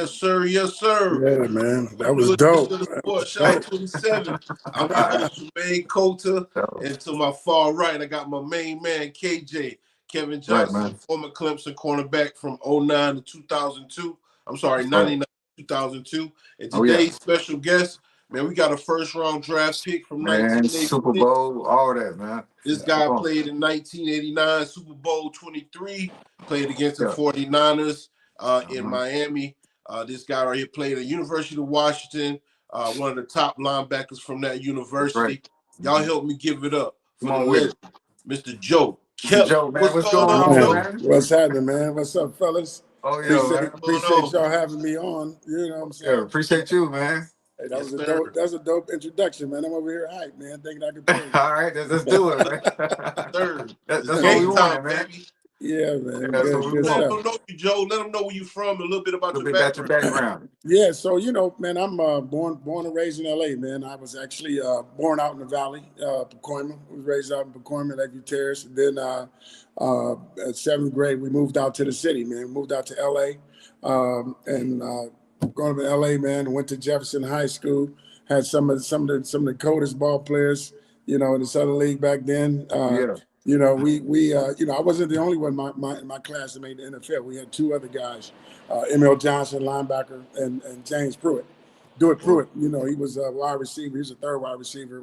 Yes, sir. Yes, sir. Yeah, man. That was New edition dope. of the That was Sports Shot dope. 27. I'm your host, Jermaine Coulter. And to my far right, I got my main man, KJ. Kevin Right, Johnson, man. former Clemson cornerback from '09 to 2002. I'm sorry, That's right. 99 to 2002. And Oh, yeah. today's special guest, man, we got a first-round draft pick from Man, Super 1986. Bowl, all that, man. This Come guy on. played in 1989 Super Bowl 23, played against the Yeah. 49ers in Miami. This guy right here played at University of Washington, one of the top linebackers from that That's right. university. Y'all help me give it up Come for the on with it. legend, Mr. Joe Mr. Kelly. Joe, man, What's what's going going on, on, Joe? Man, man? what's happening, man? What's up, fellas? Oh, yeah, Appreciate man. What's going on? y'all having me on. You know what I'm Yeah, saying? appreciate you, man. Hey, Yes, sir. that's a dope introduction, man. I'm over here hype, man, thinking I could play. All right, let's do it, man. Sir, That's it's what we game time, wanted, man. baby. Yeah, man. That's what Good, we good People want. stuff. don't know you, Joe. Let them know where you from, a little bit A about little your bit about your background. background. Yeah, so man, I'm born and raised in LA, man. I was actually born out in the valley, Pacoima. I was raised out in Pacoima, Lakeview Terrace. And then at seventh grade, we moved out to the city, man. We moved out to LA. And growing up in LA, man, went to Jefferson High School, had some of the coldest ball players, in the Southern League back then. Yeah. I wasn't the only one in my class that made the NFL. We had two other guys, Emil Johnson, linebacker, and James Pruitt. Pruitt, he was a wide receiver. He was a third wide receiver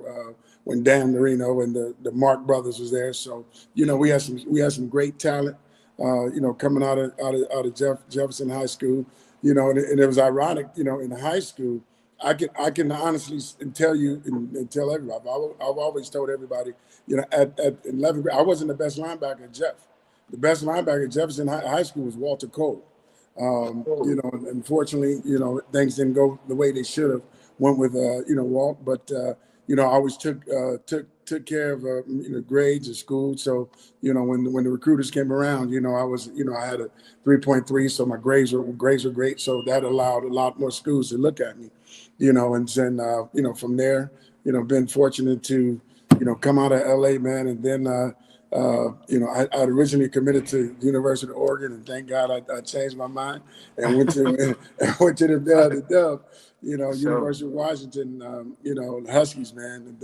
when Dan Marino and the Mark brothers was there. So, we had some great talent, coming out of Jefferson High School. And it was ironic, in high school, I can honestly tell you and tell everybody. I've always told everybody, at 11th grade, I wasn't the best linebacker at Jeff. The best linebacker at Jefferson High School was Walter Cole. Unfortunately, things didn't go the way they should have. Went with Walt, but I always took care of grades at school. So when the recruiters came around, I had a 3.3, so my grades were great. So that allowed a lot more schools to look at me, and then from there, been fortunate to come out of LA, man, and then. I originally committed to the University of Oregon, and thank God I changed my mind and went to the Dub, University of Washington, the Huskies, man, and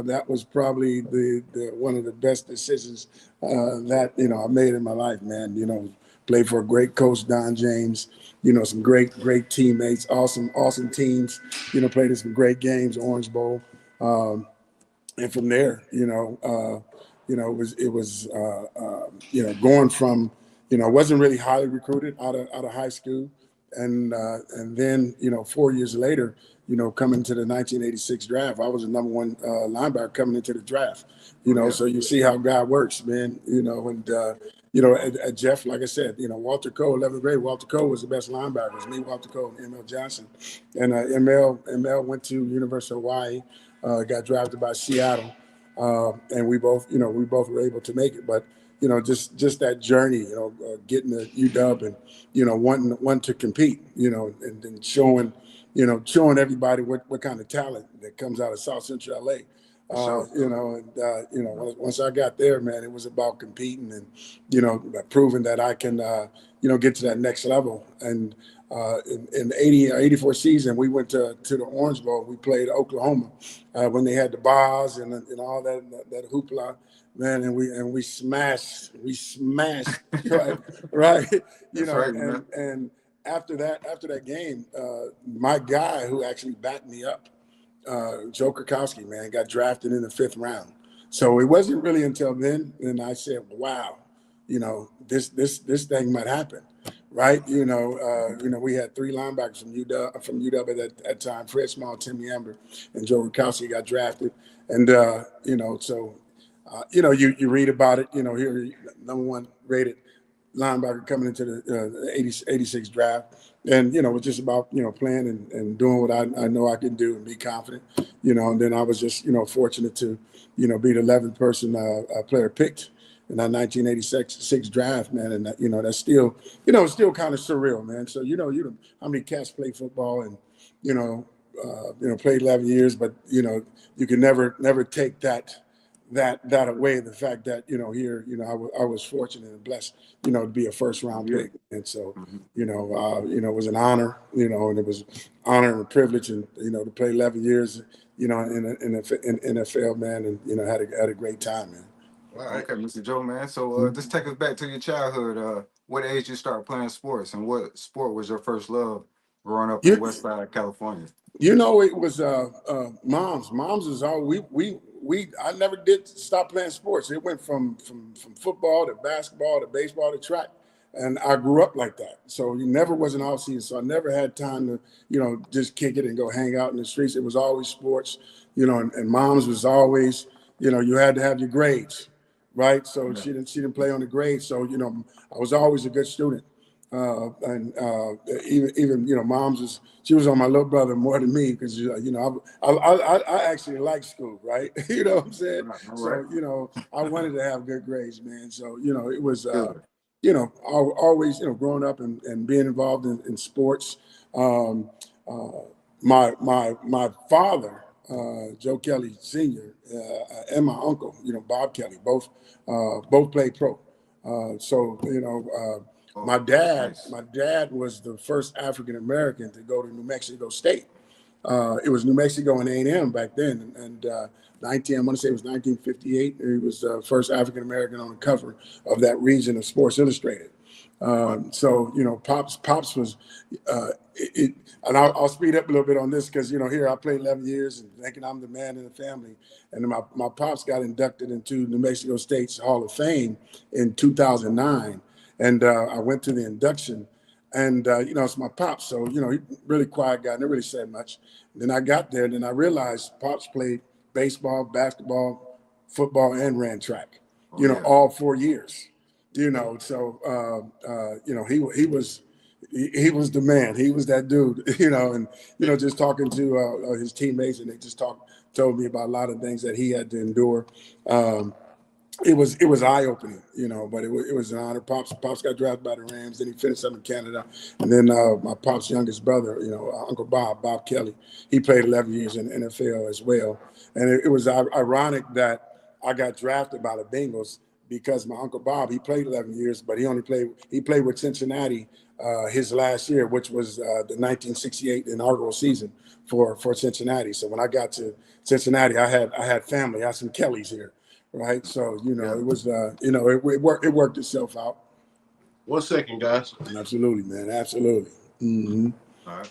that was probably the one of the best decisions that I made in my life, man. Played for a great coach, Don James. Some great teammates, awesome teams. Played in some great games, Orange Bowl, and from there, it was going from, I wasn't really highly recruited out of high school, and then 4 years later, coming to the 1986 draft, I was the number one linebacker coming into the draft. So you see how God works, man. At Jeff, like I said, Walter Cole, 11th grade, Walter Cole was the best linebacker. It was me, Walter Cole, and Emil Johnson, and ML went to University of Hawaii, got drafted by Seattle. And we both were able to make it. But, just that journey, getting to UW and, wanting to compete, and then showing everybody what kind of talent that comes out of South Central LA. Once I got there, man, it was about competing and, proving that I can, get to that next level. And in 84 season, we went to the Orange Bowl. We played Oklahoma when they had the bars and all that hoopla, man, and we smashed, right, and after that game, my guy who actually backed me up, Joe Krakowski, man, got drafted in the 5th round. So it wasn't really until then, and I said, wow, this thing might happen. Right, we had 3 linebackers from UW at that time: Fred Small, Timmy Amber, and Joe Rukowski got drafted. And you read about it. Here, number 1 rated linebacker coming into the 86 draft, and it was just about playing and doing what I know I can do and be confident. And then I was just fortunate to be the 11th person player picked in that 1986 draft, man, and that's still still kind of surreal, man. So how many cats play football and played 11 years, but you can never take that that away, the fact that, here, I was fortunate and blessed, to be a first round pick. And so, it was an honor, and it was honor and a privilege, and, to play 11 years, in NFL, man, and, had a great time, man. All right. Okay, Mr. Joe, man. So just take us back to your childhood. What age you start playing sports, and what sport was your first love growing up in You, West Side, California? it was moms. Moms was all we. I never did stop playing sports. It went from football to basketball to baseball to track, and I grew up like that. So you never was an off season. So I never had time to just kick it and go hang out in the streets. It was always sports. And moms was always you had to have your grades, right? So Yeah. she didn't play on the grades. So I was always a good student. And even moms she was on my little brother more than me because I actually like school, right? You know what I'm saying? All So right. I wanted to have good grades, man. So it was Good. always growing up and being involved in sports. Um, my father, Joe Kelly Sr., and my uncle, Bob Kelly, both played pro. So Oh, my dad, nice. my dad was the first African American to go to New Mexico State. It was New Mexico and A&M back then, and I want to say it was 1958. He was the first African American on the cover of that region of Sports Illustrated. So Pops was, and I'll speed up a little bit on this because here I played 11 years and thinking I'm the man in the family, and then my Pops got inducted into New Mexico State's Hall of Fame in 2009, and I went to the induction, and it's my Pops, so he really quiet guy, never really said much. Then I got there, and then I realized Pops played baseball, basketball, football, and ran track, Oh yeah. all 4 years. So he was the man. He was that dude. And just talking to his teammates, and they just told me about a lot of things that he had to endure. It was eye opening, but it was an honor. Pops got drafted by the Rams. Then he finished up in Canada, and then my Pops' youngest brother, Uncle Bob Kelly, he played 11 years in the NFL as well. And it was ironic that I got drafted by the Bengals because my Uncle Bob, he played 11 years, but he played with Cincinnati his last year, which was the 1968 inaugural season for Cincinnati. So when I got to Cincinnati, I had family. I had some Kellys here. Right, so Yeah. it was it worked itself out. 1 second, guys. Absolutely, man, absolutely. Mm-hmm. All right.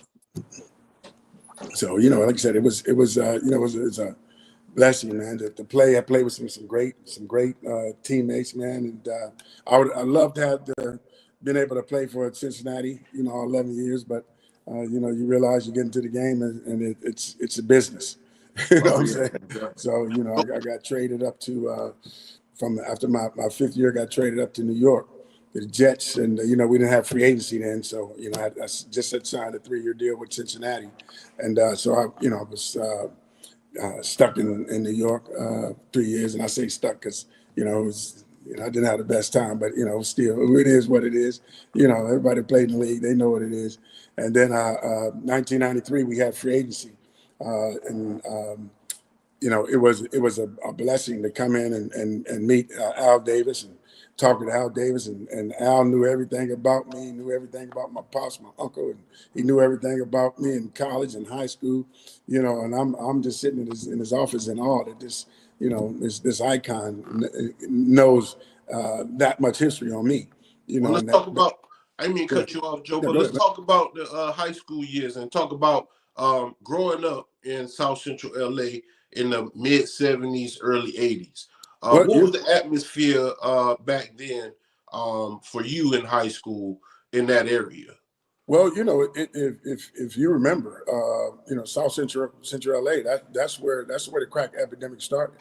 So like I said, it was it's a blessing, man. To play, I played with some great teammates, man, and I love to have been able to play for Cincinnati, all 11 years, but you realize you get into the game and it's a business. You know Oh what I'm yeah. saying? Yeah. So I got traded up to from after my fifth year, got traded up to New York, the Jets, and we didn't have free agency then, so I just had signed a 3-year deal with Cincinnati, and so I was stuck in New York 3 years, and I say stuck because it was. I didn't have the best time, but still, it is what it is. Everybody played in the league; they know what it is. And then 1993, we had free agency, and it was a blessing to come in and meet Al Davis and talking to Al Davis, and Al knew everything about me, knew everything about my pops, my uncle, and he knew everything about me in college and high school, and I'm just sitting in his office in awe that this icon knows that much history on me, Well, let's and talk about. I didn't mean to go cut ahead. you off, Joe, No, but go let's ahead, man. talk about the high school years and talk about growing up in South Central LA in the mid '70s, early '80s. Well, What was the atmosphere back then for you in high school in that area? Well, if you remember, South Central LA, that's where the crack epidemic started.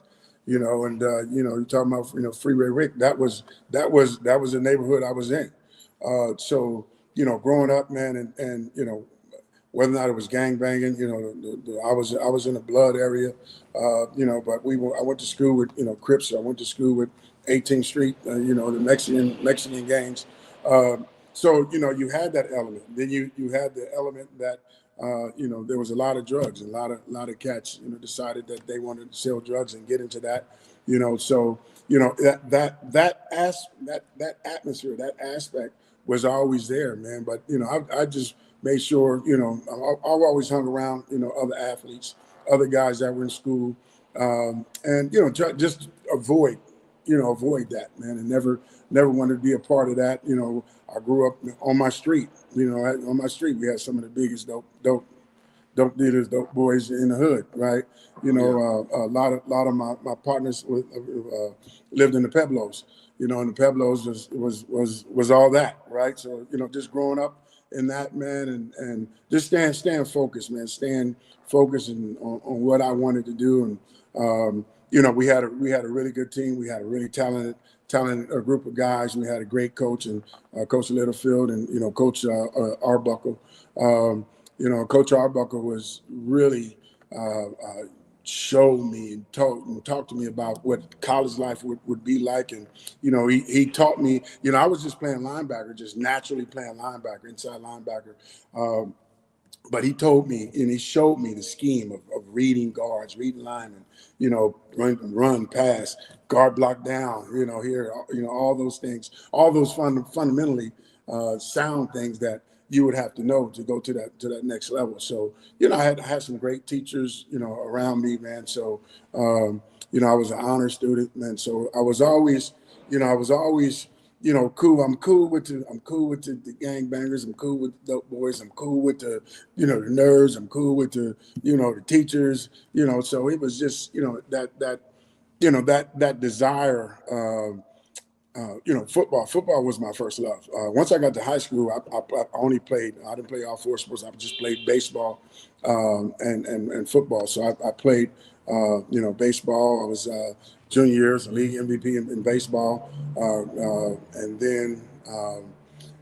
And you're talking about Freeway Rick. That was the neighborhood I was in. So growing up, man, and whether or not it was gang banging, I was in the blood area, but I went to school with Crips. I went to school with 18th Street, the Mexican gangs. So you had that element. Then you had the element that there was a lot of drugs, and a lot of cats decided that they wanted to sell drugs and get into that. So that atmosphere, that aspect was always there, man. But I just made sure, I've always hung around, other athletes, other guys that were in school, and just avoid that, man, and never wanted to be a part of that. I grew up on my street. On my street we had some of the biggest dope dealers, dope boys in the hood, right? A lot of my partners lived in the Pueblos, and the Pueblos was all that, right? So just growing up in that, man, and just staying focused, man, staying focused on what I wanted to do, and we had a really good team. We had a really talented group of guys. We had a great coach and Coach Littlefield and Coach Arbuckle. Coach Arbuckle was really showed me and talked to me about what college life would be like. And, he taught me, I was just playing linebacker, just naturally playing linebacker, inside linebacker. But he told me and he showed me the scheme of reading guards, reading linemen, run, pass, guard block down, here, all those things, all those fundamentally sound things that you would have to know to go to that next level. So, I had some great teachers, around me, man. So, I was an honor student, man. So I was always, cool. I'm cool with the gangbangers. I'm cool with the dope boys. I'm cool with the nerds. I'm cool with the teachers. So it was just, that desire. Football. Football was my first love. Once I got to high school, I only played. I didn't play all four sports. I just played baseball and football. So I played, baseball. I was junior year, as a league MVP in baseball, and then I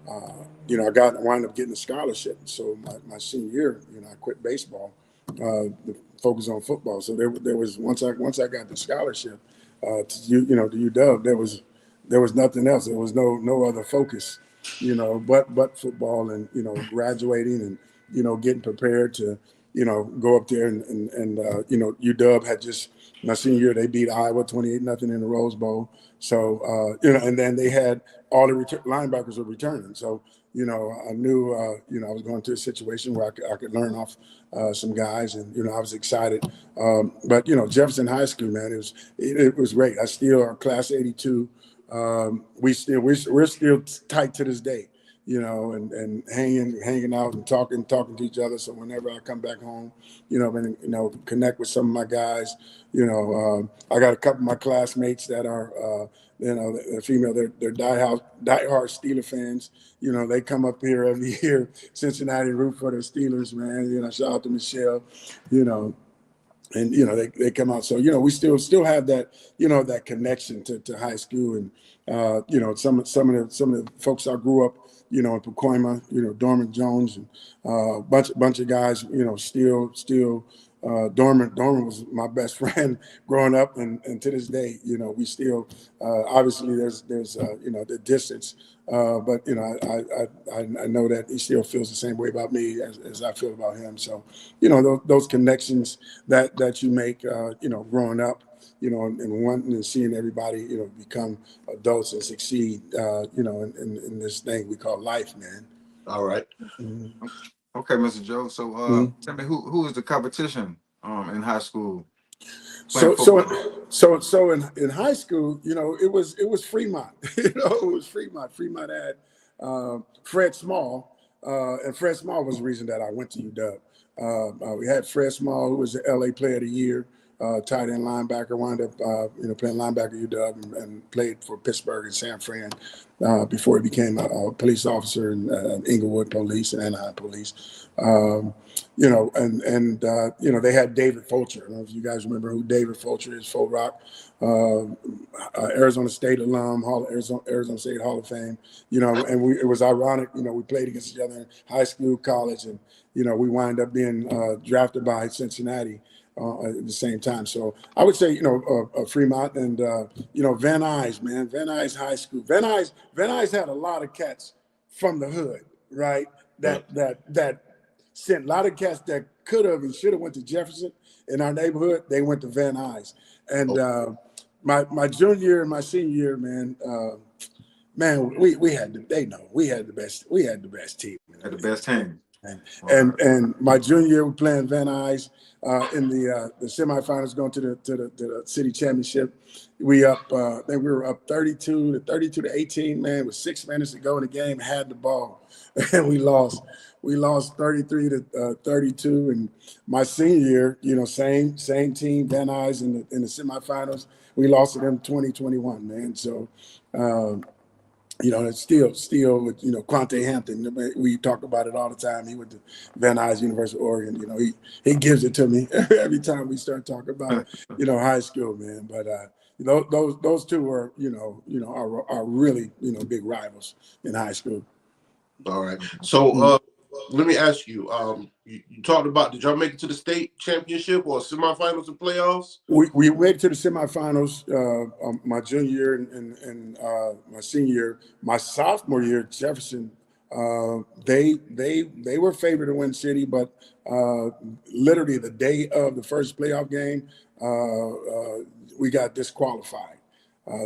wound up getting a scholarship. So my senior year, I quit baseball to focus on football. So there was once I got the scholarship to UW, there was nothing else. There was no other focus, but football and, graduating and, getting prepared to, go up there and UW had just, my senior year, they beat Iowa 28-0 in the Rose Bowl. So, and then they had all the linebackers were returning. So, I knew, I was going to a situation where I could learn off some guys, and I was excited. But Jefferson High School, man, it was great. I still are class '82. We're still tight to this day, and hanging out and talking to each other. So whenever I come back home, connect with some of my guys. I got a couple of my classmates that are, they're female. They're diehard Steeler fans. They come up here every year, Cincinnati, root for the Steelers, man. Shout out to Michelle. And they come out. So we still have that that connection to high school, and some of the folks I grew up in Pacoima, Dorman Jones, and bunch of guys, still Dorman was my best friend growing up, and to this day, we still obviously there's the distance, but I know that he still feels the same way about me as I feel about him. So those connections that you make growing up, and wanting and seeing everybody become adults and succeed, in this thing we call life, man. All right. Mm-hmm. Okay, Mr. Joe. So tell me who is the competition in high school playing football? So in high school, it was Fremont. It was Fremont. Fremont had Fred Small, and Fred Small was the reason that I went to UW. We had Fred Small, who was the LA Player of the Year, tight end linebacker, wound up playing linebacker at UW and played for Pittsburgh and San Fran before he became a police officer in Inglewood Police and Anaheim Police. They had David Fulcher. I don't know if you guys remember who David Fulcher is. Faux Rock, Arizona State alum, Arizona State Hall of Fame. And it was ironic. We played against each other in high school, college, and we wind up being drafted by Cincinnati at the same time. So I would say Fremont and Van Nuys, man. Van Nuys High School. Van Nuys had a lot of cats from the hood, right? That sent a lot of cats that could have and should have went to Jefferson in our neighborhood. They went to Van Nuys, and my junior year and my senior year, man. Man, we had we had the best team. At the best team. And my junior year, we playing Van Nuys in the semifinals, going to the city championship. We up, I think we were up 32 to 18, man, with 6 minutes to go in the game, had the ball, and we lost. We lost 33 to 32. And my senior year, you know, same team, Van Nuys in the semifinals. We lost to them 2021, man. So. You know, it's still with, you know, Quante Hampton. We talk about it all the time. He went to Van Nuys University of Oregon. You know, he gives it to me every time we start talking about, you know, high school, man. But you know, those two are, are really, you know, big rivals in high school. All right. So let me ask you, you talked about, did y'all make it to the state championship or semifinals and playoffs? We made it to the semifinals my junior year and my senior year. My sophomore year, Jefferson, they were favored to win city, but literally the day of the first playoff game, we got disqualified.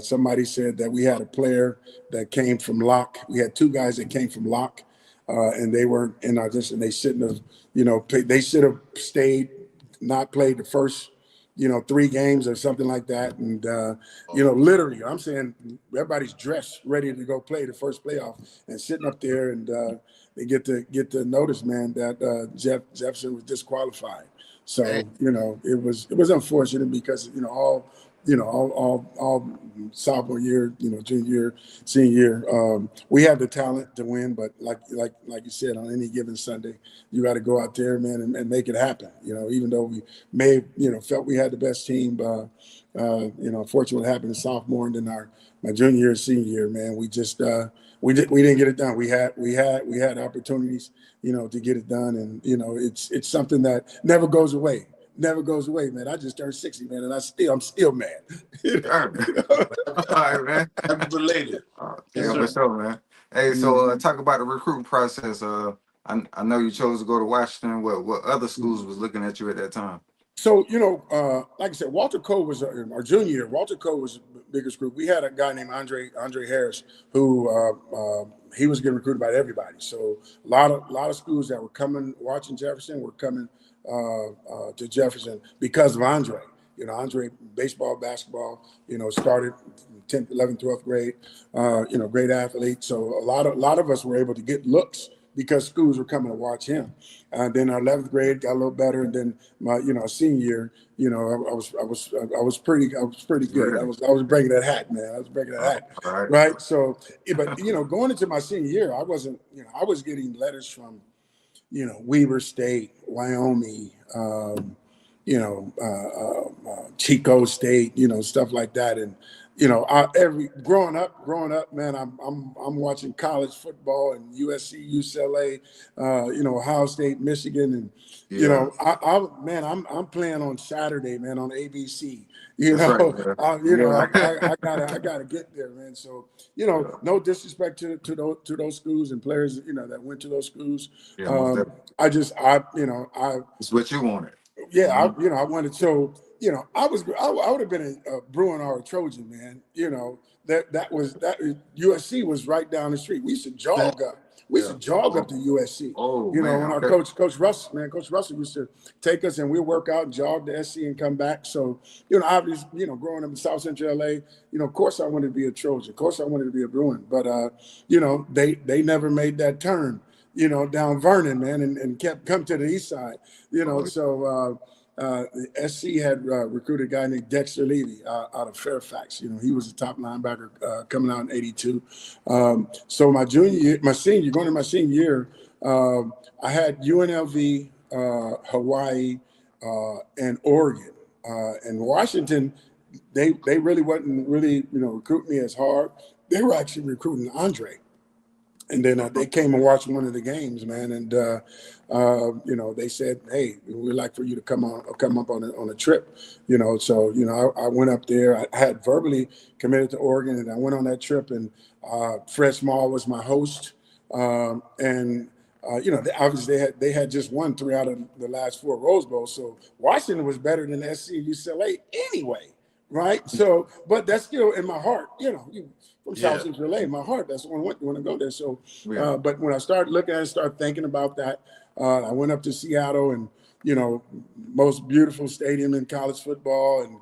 Somebody said that we had a player that came from Locke. We had 2 guys that came from Locke, and they weren't in our district. They shouldn't have, you know, they should have stayed, not played the first, you know, 3 games or something like that. And, you know, literally, I'm saying everybody's dressed, ready to go play the first playoff, and sitting up there, and they get the notice, man, that Jefferson was disqualified. So, you know, it was unfortunate because, you know, all sophomore year, you know, junior year, senior year, we have the talent to win, but like you said, on any given Sunday, you got to go out there, man, and make it happen. You know, even though we may, you know, felt we had the best team, you know, unfortunately what happened in sophomore and then my junior year, senior year, man, we just we didn't get it done. We had opportunities, you know, to get it done, and you know, it's something that never goes away. Never goes away, man. I just turned 60, man, and I'm still mad. All right, man. Happy related. Yeah, for sure, man. Hey, so talk about the recruiting process. I know you chose to go to Washington. What other schools was looking at you at that time? So, you know, like I said, Walter Cove was our junior year. Walter Cove was the biggest group. We had a guy named Andre Harris who he was getting recruited by everybody. So a lot of schools that were coming, watching Jefferson, were coming to Jefferson because of Andre. You know, Andre, baseball, basketball, you know, started 10th, 11th, 12th grade, you know, great athlete. So a lot of us were able to get looks because schools were coming to watch him. Then our 11th grade got a little better, and then my, you know, senior year, you know, I was pretty good. I was breaking that hat, man. I was breaking that hat, right? So, but you know, going into my senior year, I wasn't, you know, I was getting letters from, you know, Weber State, Wyoming, you know, Chico State, you know, stuff like that, and you know, growing up, man, I'm watching college football and USC, UCLA, you know, Ohio State, Michigan, and you know, I'm playing on Saturday, man, on ABC. You know, I gotta get there, man. So you know, no disrespect to those schools and players, you know, that went to those schools. Yeah, it's what you wanted. Yeah, I wanted. So you know, I would have been a Bruin or a Trojan, man. You know, that USC was right down the street. We used to jog up. We used to jog up to USC. Oh, you know, man, when our Coach Russell used to take us and we'd work out and jog to SC and come back. So, you know, obviously, you know, growing up in South Central LA, you know, of course I wanted to be a Trojan. Of course I wanted to be a Bruin. But you know, they never made that turn, you know, down Vernon, man, and kept come to the east side. You know, so the SC had recruited a guy named Dexter Levy out of Fairfax. You know, he was a top linebacker coming out in '82. So my senior year, I had UNLV, Hawaii, and Oregon. And Washington, they really wasn't really, you know, recruiting me as hard. They were actually recruiting Andre. And then they came and watched one of the games, man, and you know, they said, "Hey, we'd like for you to come up on a trip," you know. So you know, I went up there. I had verbally committed to Oregon, and I went on that trip. And Fred Small was my host, and you know, obviously they had just won 3 out of the last 4 Rose Bowls. So Washington was better than SC and UCLA anyway. right? So, but that's still in my heart, from South Yeah. Central LA, my heart, that's when I go there. So, Yeah. but when I started looking at it, started thinking about that, I went up to Seattle and, most beautiful stadium in college football. And,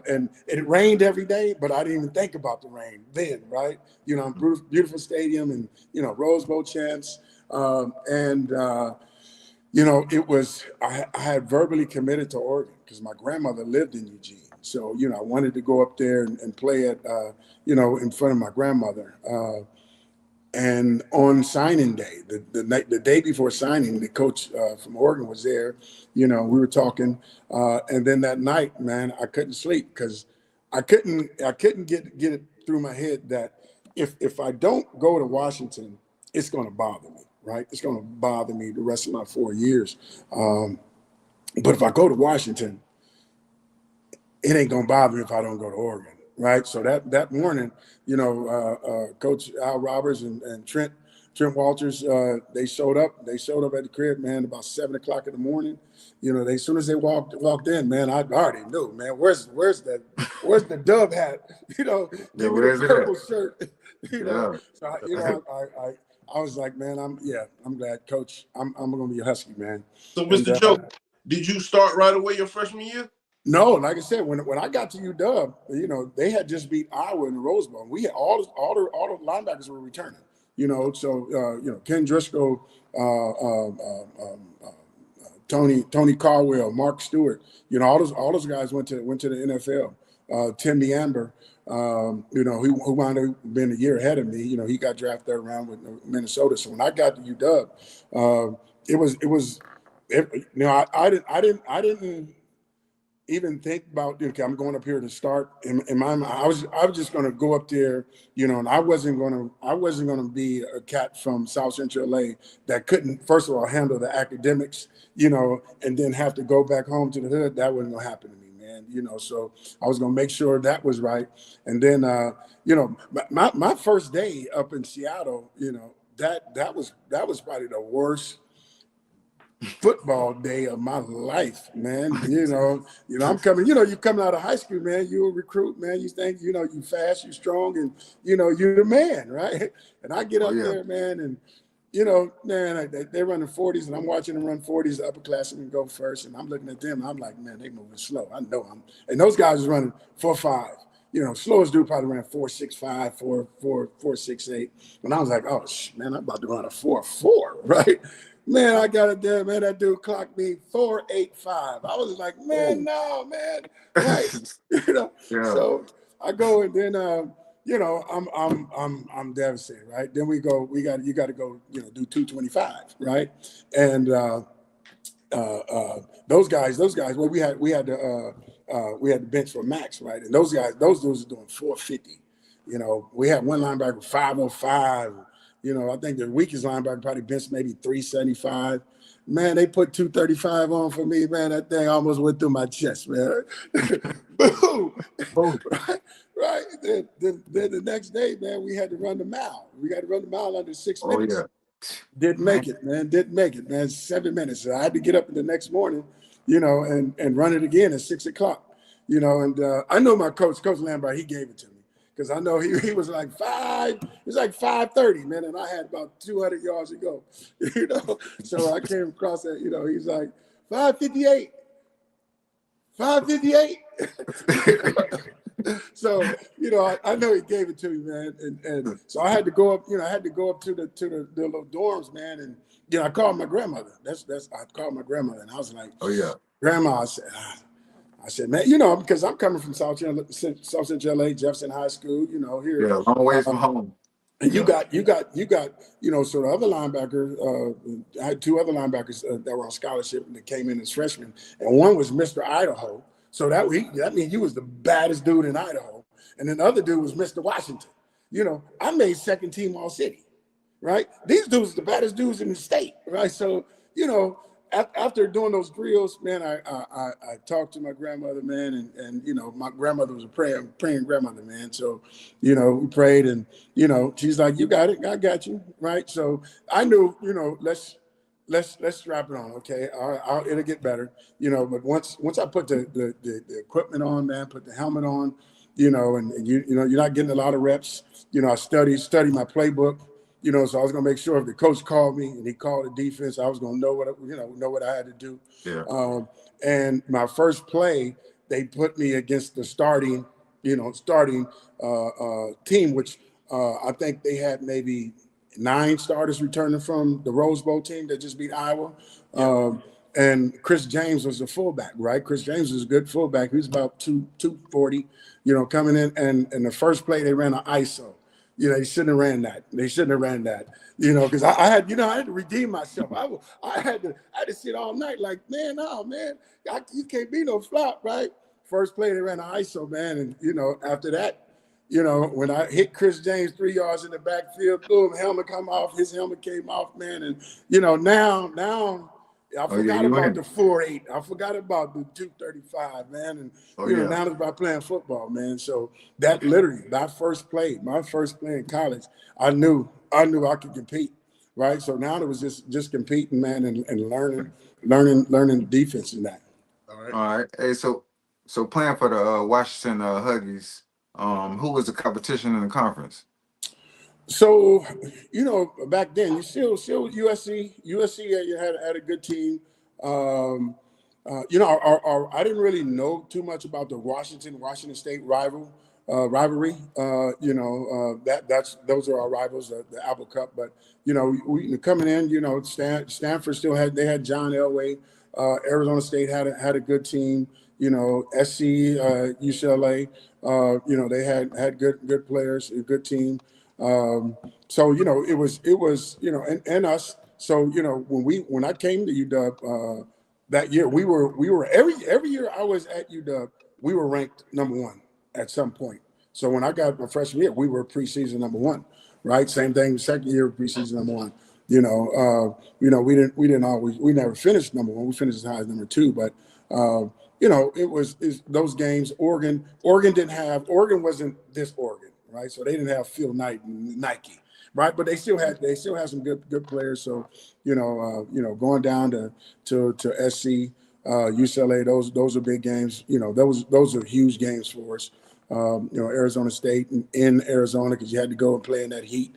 and it rained every day, but I didn't even think about the rain then, right? Beautiful stadium and, Rose Bowl champs. It was, I had verbally committed to Oregon because my grandmother lived in Eugene. So, I wanted to go up there and play at, in front of my grandmother. And on signing day, the day before signing, the coach from Oregon was there. We were talking. And then that night, man, I couldn't sleep because I couldn't get it through my head that if I don't go to Washington, it's going to bother me. Right, it's going to bother me the rest of my 4 years. But if I go to Washington, it ain't going to bother me if I don't go to Oregon. Right. So that morning, Coach Al Roberts and Trent Walters, they showed up. They showed up at the crib, man, about 7 o'clock in the morning. As soon as they walked in, man, I already knew, man. Where's the dub hat? Give me the purple shirt. Yeah. So I was like, man, I'm glad, Coach. I'm gonna be a Husky, man. So, Mr. Joe, did you start right away your freshman year? No, like I said, when I got to UW, they had just beat Iowa in the Rose Bowl. We had all the linebackers were returning. So Ken Driscoll, Tony Caldwell, Mark Stewart, all those guys went to the NFL. Tim Neamber, who wound up being a year ahead of me. He got drafted third round with Minnesota. So when I got to UW, I didn't even think about, okay, I'm going up here to start. In my mind, I was just going to go up there, and I wasn't going to be a cat from South Central LA that couldn't, first of all, handle the academics, and then have to go back home to the hood. That wasn't going to happen to me, man. So I was going to make sure that was right. And then, my first day up in Seattle, that was probably the worst football day of my life, man. I'm coming, you're coming out of high school, man. You're a recruit, man. You think, you fast, you strong, and, you're the man, right? And I get up there, man, and, man, they're running 40s, and I'm watching them run 40s, the upperclassmen go first, and I'm looking at them, and I'm like, man, they moving slow. I know and those guys are running 4.5. Slowest dude probably ran 4.65, 4.68. And I was like, oh, man, I'm about to run a 4.4, right? Man, I got it there, man. That dude clocked me 4.85. I was like, man, no, man. Right. Yeah. So I go and then I'm devastated, right? Then you got to go, do 225, right? And those guys, well, we had the bench for Max, right? And those dudes are doing 450. We had one linebacker 505. I think the weakest linebacker probably benched maybe 375. Man, they put 235 on for me, man. That thing almost went through my chest, man. Boom. Right. Then the next day, man, we had to run the mile. We got to run the mile under 6 minutes. Yeah. Didn't make it, man. 7 minutes. So I had to get up the next morning, and run it again at 6 o'clock. And I know my coach Lambert, he gave it to me. Because I know he was like 5:30, man, and I had about 200 yards to go, So I came across that, he's like 5:58. So, I know he gave it to me, man, and so I had to go up, to the little dorms, man, and I called my grandmother. I called my grandmother, and I was like, oh yeah, Grandma, I said, man, because I'm coming from South Central LA, Jefferson High School, here. Yeah, long way from home. And you got, so the other linebacker, I had two other linebackers that were on scholarship and that came in as freshmen. And one was Mr. Idaho. So that means you was the baddest dude in Idaho. And then the other dude was Mr. Washington. I made second team all city, right? These dudes are the baddest dudes in the state, right? So, after doing those drills, man, I talked to my grandmother, man, and my grandmother was a praying grandmother, man. So, we prayed, and she's like, "You got it, I got you," right? So I knew, let's let's strap it on, okay? It'll get better, But once I put the equipment on, man, put the helmet on, and you're not getting a lot of reps. I study my playbook, so I was gonna make sure if the coach called me and he called the defense, I was gonna know what I had to do. Yeah. And my first play, they put me against the starting team, which I think they had maybe 9 starters returning from the Rose Bowl team that just beat Iowa. And Chris James was the fullback, right? Chris James was a good fullback. He was about 240, coming in. And the first play, they ran an ISO. They shouldn't have ran that. Because I had to redeem myself. I had to sit all night like, man, you can't be no flop, right? First play, they ran an ISO, man. And, after that, when I hit Chris James 3 yards in the backfield, boom, helmet come off. His helmet came off, man. And, now I forgot about the 4.8. I forgot about the 235, man. And, now it's about playing football, man. So that literally, my first play in college, I knew I could compete, right? So now it was just competing, man, and learning defense in that. All right. Hey, so playing for the Washington Huggies, who was the competition in the conference? So, back then, you still USC. USC had a good team. I didn't really know too much about the Washington State rivalry. Those are our rivals, the Apple Cup. But we coming in, Stanford still had John Elway. Arizona State had a good team. SC, UCLA. They had good players, a good team. So it was and us. So when I came to UW that year, we were every year I was at UW, we were ranked number 1 at some point. So when I got my freshman year, we were preseason number 1, right? Same thing, second year preseason number 1. We never finished number 1. We finished as high as number 2, but it's those games. Oregon wasn't this Oregon, right? So they didn't have Phil Knight and Nike, right? But they still had some good players. So going down to SC, UCLA, those are big games. Those are huge games for us. Arizona State in Arizona, because you had to go and play in that heat.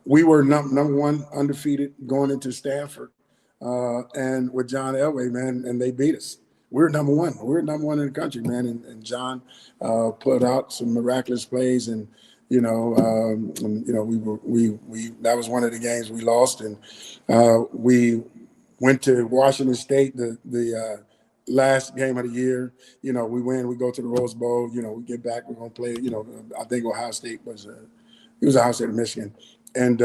We were number 1 undefeated going into Stanford. And with John Elway, man, and they beat us. We're number 1. We're number 1 in the country, man. And John put out some miraculous plays, and that was one of the games we lost, and we went to Washington State the last game of the year. We win, we go to the Rose Bowl. We get back, we're gonna play. I think Ohio State was Ohio State or Michigan, and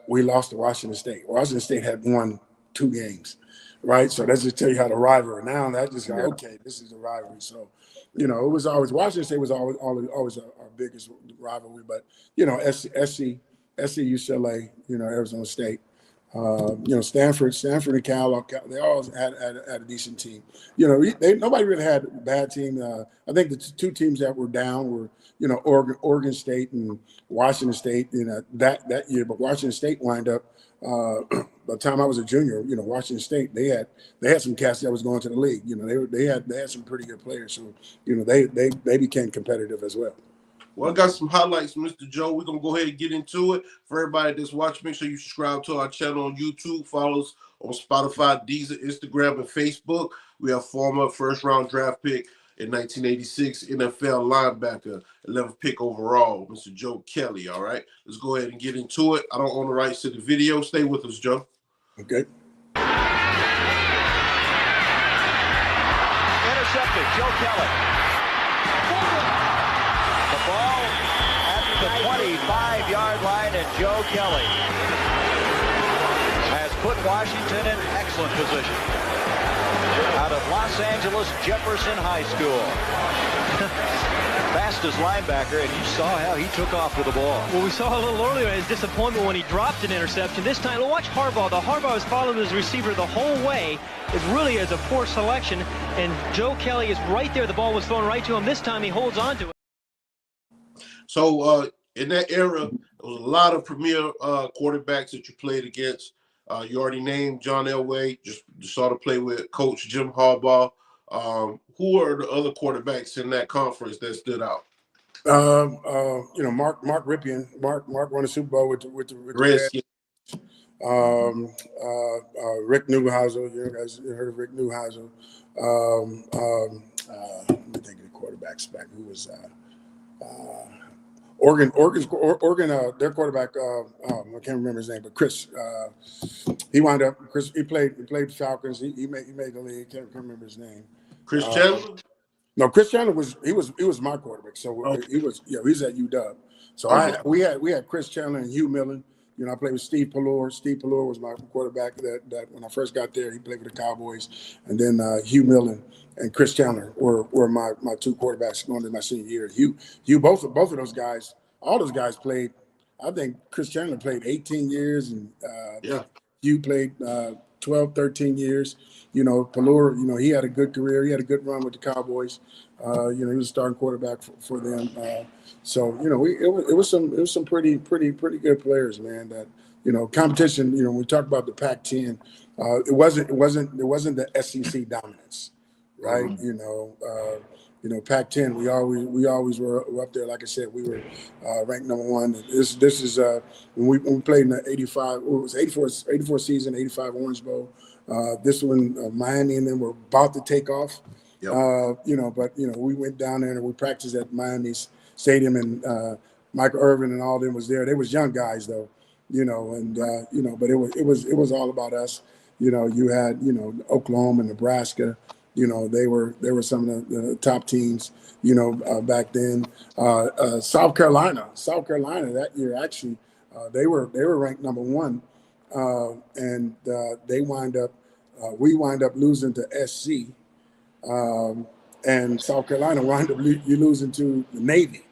we lost to Washington State. Washington State had won 2 games, right? So that's just tell you how the rivalry. Now that just okay, this is a rivalry. So, it was always Washington State was always our biggest rivalry, but SC, UCLA, Arizona State, Stanford and Cal, they all had a decent team. Nobody really had a bad team. I think the 2 teams that were down were Oregon State and Washington State. That year, but Washington State wind up. By the time I was a junior, Washington State, they had some cats that was going to the league. They had some pretty good players, so they became competitive as well. Well, I got some highlights, Mr. Joe. We're gonna go ahead and get into it. For everybody that's watching, make sure you subscribe to our channel on YouTube, follow us on Spotify, Deezer, Instagram, and Facebook. We have former first-round draft pick in 1986 NFL linebacker, 11th pick overall, Mr. Joe Kelly. All right, let's go ahead and get into it. I don't own the rights to the video. Stay with us, Joe. Okay. Intercepted, Joe Kelly. The ball at the 25-yard line, and Joe Kelly has put Washington in excellent position. Out of Los Angeles Jefferson High School. Fastest linebacker, and you saw how he took off with the ball. Well, we saw a little earlier his disappointment when he dropped an interception. This time, watch Harbaugh. Harbaugh is following his receiver the whole way. It really is a poor selection, and Joe Kelly is right there. The ball was thrown right to him. This time, he holds on to it. So in that era, there was a lot of premier quarterbacks that you played against. You already named John Elway. Just saw to play with Coach Jim Harbaugh. Who are the other quarterbacks in that conference that stood out? Mark Ripien. Mark won a Super Bowl with the Redskins. Rick Neuhauser. You guys heard of Rick Neuhauser? Let me think of the quarterbacks back. Who was Oregon? Their quarterback. I can't remember his name, but Chris. He wound up. Chris. He played Falcons. He made the league. Can't remember his name. Chris Chandler. No, Chris Chandler was my quarterback. So he's at UW. So we had Chris Chandler and Hugh Millen. I played with Steve Pallor. Steve Pallor was my quarterback that when I first got there, he played with the Cowboys. And then Hugh Millen and Chris Chandler were my two quarterbacks going into my senior year. Hugh both of those guys, all those guys played. I think Chris Chandler played 18 years and Hugh played 12, 13 years. Pallor, he had a good career. He had a good run with the Cowboys. He was a starting quarterback for them. It was some pretty good players, man. That competition. When we talk about the Pac-10, it wasn't the SEC dominance, right? Mm-hmm. Pac-10. We always were up there. Like I said, we were ranked number one. This is when we played in the 85. It was 84 season, 85 Orange Bowl. This one, Miami and them were about to take off. Yep. We went down there and we practiced at Miami's stadium, and Michael Irvin and all them was there. They was young guys though, but it was all about us. You had Oklahoma and Nebraska. They were some of the top teams. Back then. South Carolina that year actually, they were ranked number one, and we wind up losing to SC. And South Carolina wound up losing to the Navy,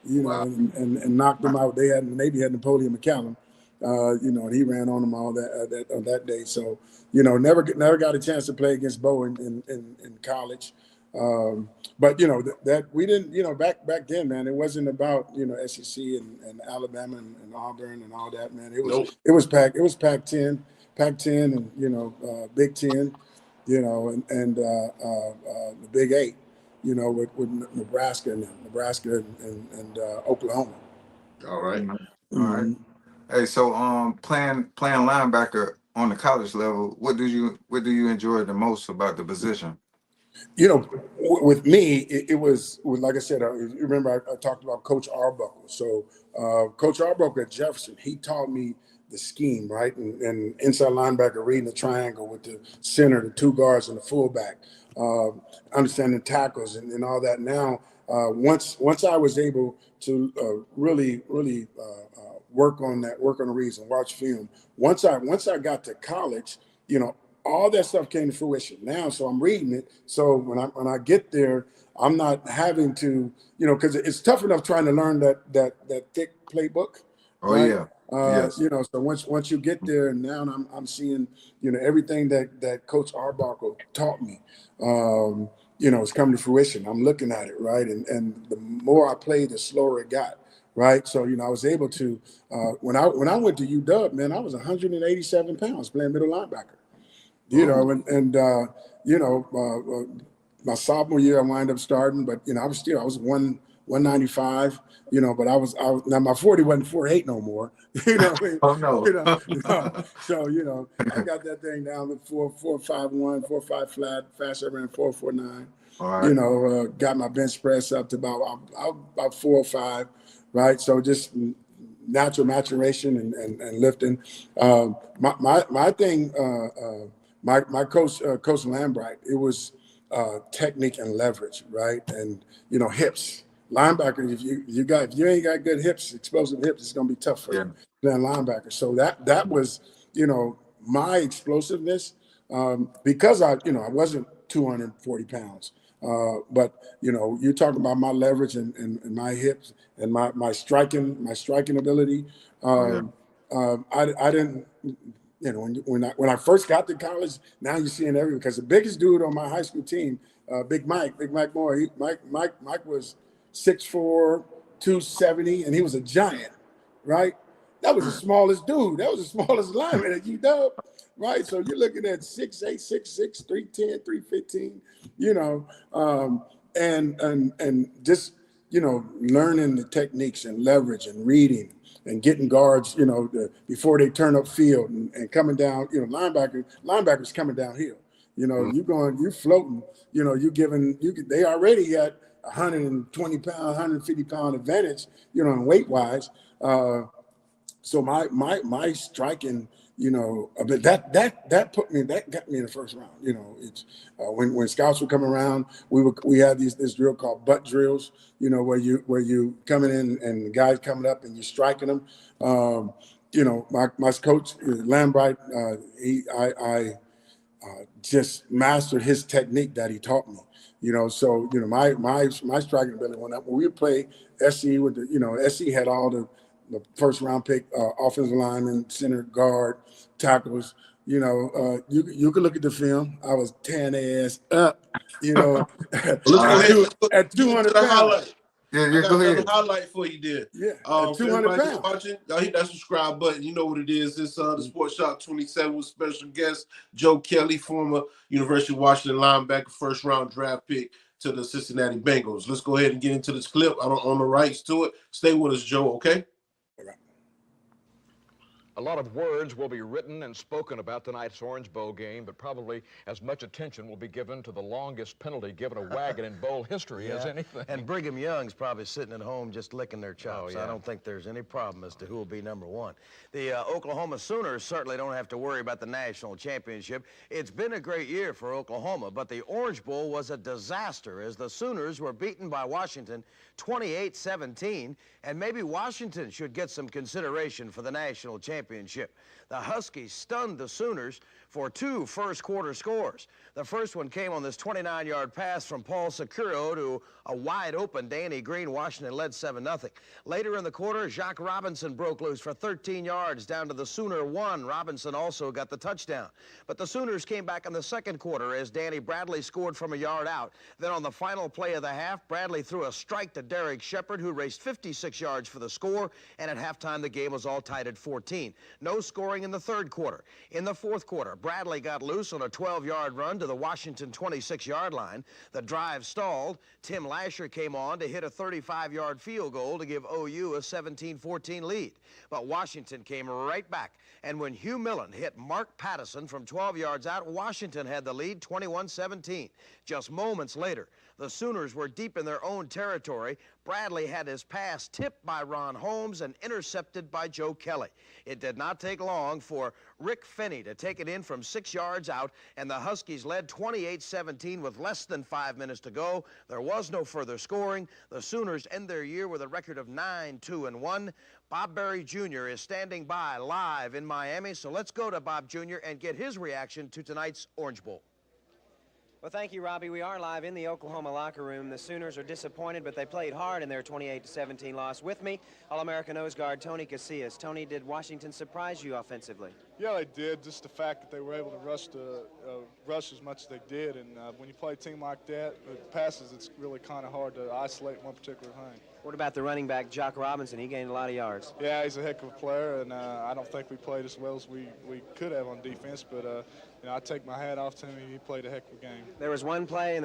Wow. and knocked them out. The Navy had Napoleon McCallum, and he ran on them all that day. So, never got a chance to play against Bo in college. But that we didn't, back then, man, it wasn't about SEC and Alabama and Auburn and all that, man. It was Pac-10, and Big Ten. And the Big Eight, with Nebraska and Oklahoma. All right. All right. Hey, so playing linebacker on the college level, what do you enjoy the most about the position? With me, it was like I said. You remember I talked about Coach Arbuckle. So Coach Arbuckle at Jefferson, he taught me the scheme, right? And inside linebacker, reading the triangle with the center, the two guards, and the fullback, understanding tackles and all that. Now, once I was able to really work on the reads and watch film, once I got to college, all that stuff came to fruition now. So I'm reading it. So when I get there, I'm not having to, because it's tough enough trying to learn that thick playbook. Oh, right? yeah. Yes. So once you get there, and now I'm seeing, everything that Coach Arbuckle taught me, it's coming to fruition. I'm looking at it, right? And the more I played, the slower it got, right? So, I was able to, when I went to UW, man, I was 187 pounds playing middle linebacker, my sophomore year I wound up starting, but, I was 195, but I was now my 40 wasn't 4.8 no more. Oh no. So I got that thing down to 4.51, 4.5 flat, fast I ran 4.49. All right. Got my bench press up to about 4.05, right? So just natural maturation and lifting. My thing, my coach, Coach Lambright, it was technique and leverage, right? And hips. Linebacker, if you ain't got good hips, explosive hips, it's gonna be tough for you playing linebacker. So that was, my explosiveness, because I wasn't 240 pounds. But you're talking about my leverage and my hips and my striking ability. I didn't, when I first got to college, now you're seeing everything, because the biggest dude on my high school team, Big Mike Moore, Mike was 6'4", 270, and he was a giant, right? That was the smallest dude. That was the smallest lineman at UW, right? So you're looking at 6'8", 6'6", 310, 315, you know, and just, you know, learning the techniques and leverage and reading and getting guards, you know, before they turn up field and coming down, you know, linebackers coming downhill. You know, you floating, you know, they already got 120 pound, 150 pound advantage, you know, weight wise. So my striking, you know, but that got me in the first round. You know, it's when scouts would come around, we had this drill called butt drills. You know, where you coming in and the guys coming up and you're striking them. You know, my coach Lambright, I just mastered his technique that he taught me. You know, so you know my striking ability went up when we would play SC with the, you know, SC had all the first round pick offensive lineman, center, guard, tackles. You know, you could look at the film. I was tearing their ass up. You know, Let's go ahead. at 200 pounds. Yeah, I got go another ahead. highlight for you there. Yeah, For at 200 everybody that's pounds. watching, y'all hit that subscribe button. You know what it is. It's the Sports Shop 27 with special guest Joe Kelly, former University of Washington linebacker, first round draft pick to the Cincinnati Bengals. Let's go ahead and get into this clip. I don't own the rights to it. Stay with us, Joe, okay? A lot of words will be written and spoken about tonight's Orange Bowl game, but probably as much attention will be given to the longest penalty given a wagon in bowl history as anything. And Brigham Young's probably sitting at home just licking their chops. yeah. I don't think there's any problem as to who will be number one. The Oklahoma Sooners certainly don't have to worry about the national championship. It's been a great year for Oklahoma, but the Orange Bowl was a disaster as the Sooners were beaten by Washington 28-17, and maybe Washington should get some consideration for the national championship. The Huskies stunned the Sooners for 2 first-quarter scores. The first one came on this 29-yard pass from Paul Securo to a wide-open Danny Green. Washington led 7-0. Later in the quarter, Jacques Robinson broke loose for 13 yards down to the Sooner 1. Robinson also got the touchdown. But the Sooners came back in the second quarter as Danny Bradley scored from a yard out. Then on the final play of the half, Bradley threw a strike to Derek Shepard, who raced 56 yards for the score, and at halftime the game was all tied at 14. No scoring in the third quarter. In the fourth quarter, Bradley got loose on a 12-yard run to the Washington 26-yard line. The drive stalled. Tim Lasher came on to hit a 35-yard field goal to give OU a 17-14 lead. But Washington came right back, and when Hugh Millen hit Mark Pattison from 12 yards out, Washington had the lead 21-17. Just moments later, the Sooners were deep in their own territory. Bradley had his pass tipped by Ron Holmes and intercepted by Joe Kelly. It did not take long for Rick Finney to take it in from 6 yards out, and the Huskies led 28-17 with less than 5 minutes to go. There was no further scoring. The Sooners end their year with a record of 9-2-1. Bob Berry Jr. is standing by live in Miami, so let's go to Bob Jr. and get his reaction to tonight's Orange Bowl. Well, thank you, Robbie. We are live in the Oklahoma locker room. The Sooners are disappointed, but they played hard in their 28-17 loss. With me, All-American nose guard Tony Casillas. Tony, did Washington surprise you offensively? Yeah, they did. Just the fact that they were able to rush as much as they did. And when you play a team like that, with passes, it's really kind of hard to isolate one particular thing. What about the running back, Jock Robinson? He gained a lot of yards. Yeah, he's a heck of a player, and I don't think we played as well as we could have on defense. But you know, I take my hat off to him. He played a heck of a game. There was one play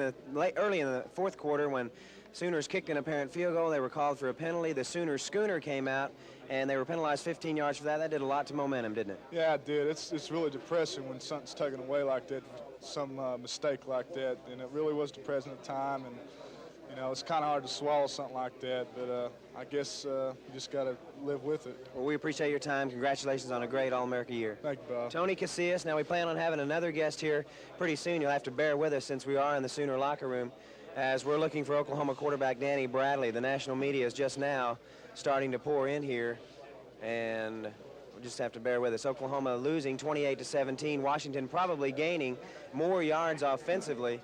early in the fourth quarter when Sooners kicked an apparent field goal. They were called for a penalty. The Sooners schooner came out, and they were penalized 15 yards for that. That did a lot to momentum, didn't it? Yeah, it did. It's really depressing when something's taken away like that, some mistake like that, and it really was depressing at the time. And you know, it's kind of hard to swallow something like that, but I guess you just got to live with it. Well, we appreciate your time. Congratulations on a great All-America year. Thank you, Bob. Tony Casillas. Now, we plan on having another guest here pretty soon. You'll have to bear with us since we are in the Sooner locker room as we're looking for Oklahoma quarterback Danny Bradley. The national media is just now starting to pour in here, and we'll just have to bear with us. Oklahoma losing 28-17. Washington probably gaining more yards offensively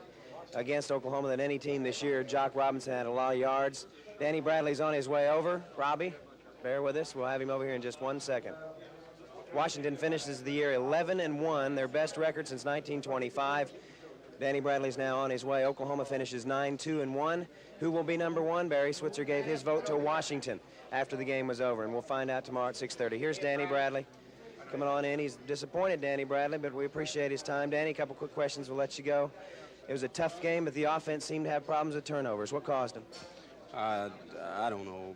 against Oklahoma than any team this year. Jock Robinson had a lot of yards. Danny Bradley's on his way over. Robbie, bear with us. We'll have him over here in just 1 second. Washington finishes the year 11-1, their best record since 1925. Danny Bradley's now on his way. Oklahoma finishes 9-2-1. Who will be number one? Barry Switzer gave his vote to Washington after the game was over, and we'll find out tomorrow at 6:30. Here's Danny Bradley coming on in. He's disappointed, Danny Bradley, but we appreciate his time. Danny, a couple quick questions. We'll let you go. It was a tough game, but the offense seemed to have problems with turnovers. What caused them? I don't know.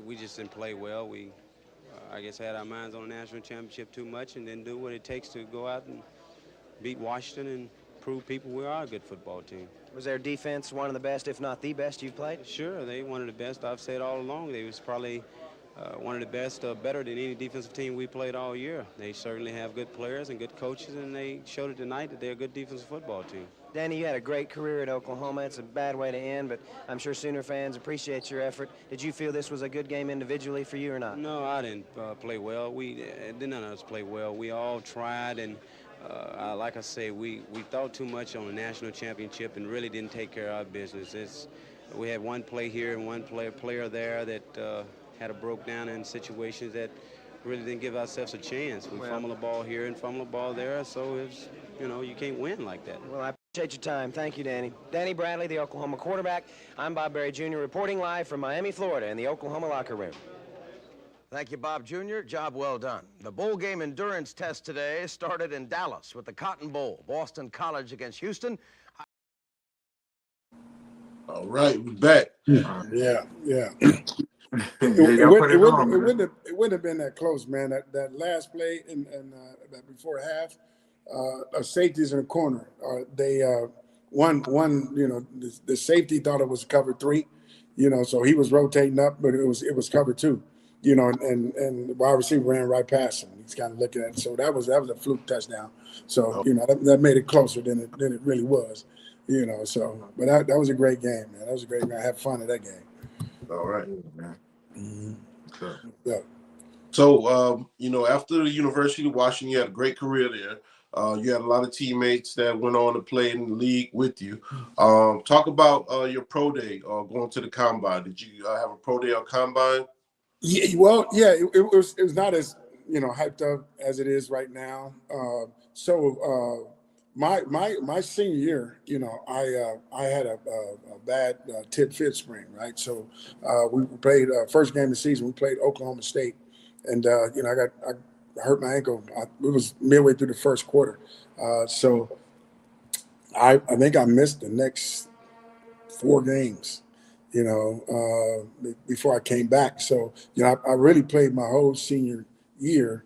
We just didn't play well. We, I guess, had our minds on the national championship too much and didn't do what it takes to go out and beat Washington and prove people we are a good football team. Was their defense one of the best, if not the best, you've played? Sure, they one of the best. I've said all along they was probably one of the best, better than any defensive team we played all year. They certainly have good players and good coaches, and they showed it tonight that they're a good defensive football team. Danny, you had a great career at Oklahoma. It's a bad way to end, but I'm sure Sooner fans appreciate your effort. Did you feel this was a good game individually for you or not? No, I didn't play well. None of us play well. We all tried, and like I say, we thought too much on the national championship and really didn't take care of our business. We had one play here and one player there that had a broke down in situations that really didn't give ourselves a chance. We fumbled the ball here and fumbled the ball there, so it's, you can't win like that. Well, I appreciate your time. Thank you, Danny. Danny Bradley, the Oklahoma quarterback. I'm Bob Berry Jr. reporting live from Miami, Florida in the Oklahoma locker room. Thank you, Bob Jr. Job well done. The bowl game endurance test today started in Dallas with the Cotton Bowl. Boston College against Houston. All right, we're back. Yeah. Y'all put it on, It man. wouldn't have been that close, man. That last play and that before half, safeties in the corner. They the safety thought it was cover 3, so he was rotating up, but it was cover 2, and the wide receiver ran right past him. He's kind of looking at it. So that was a fluke touchdown. So that made it closer than it really was. So but that was a great game, man. That was a great game. I had fun at that game. All right. Man. Mm-hmm. Sure. Yeah. So, after the University of Washington, you had a great career there. You had a lot of teammates that went on to play in the league with you. Talk about your pro day going to the combine. Did you have a pro day or combine? Yeah, well, yeah, it was not as hyped up as it is right now. My senior year, I had a bad tib-fib sprain, right? So we played first game of the season. We played Oklahoma State, and I hurt my ankle. It was midway through the first quarter, so I think I missed the next 4 games, before I came back. So I really played my whole senior year,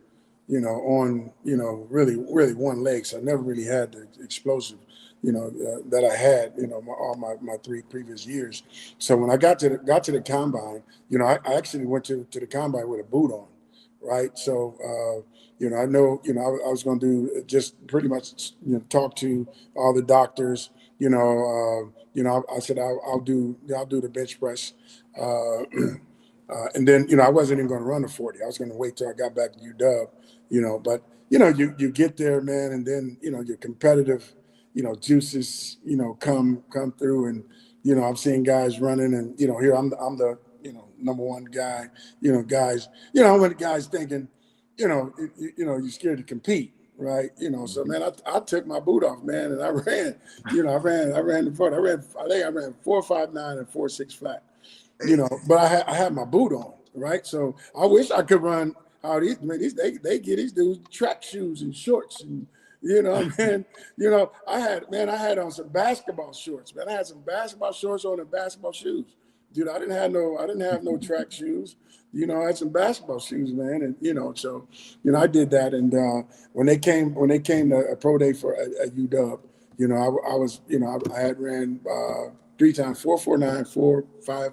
on, really one leg. So I never really had the explosive, that I had, all my 3 previous years. So when I got to the combine, I actually went to the combine with a boot on, right? So, I know, I was going to do just pretty much, talk to all the doctors, I said, I'll do the bench press. And then, I wasn't even going to run the 40. I was going to wait till I got back to UW. But you get there, man, and then your competitive, juices, come through, and I'm seeing guys running, and here I'm the number one guy, guys, I went to guys thinking, you're scared to compete, right? So man, I took my boot off, man, and I ran, I ran the 40. I think I ran 4.59 and 4.6 flat, but I had my boot on, right? So I wish I could run. They get these dudes track shoes and shorts, and I had on some basketball shorts, man. I had some basketball shorts on and basketball shoes, dude. I didn't have no track shoes, I had some basketball shoes, man, and so I did that, and when they came to a pro day for at UW, I was I had ran 3 times 4.49,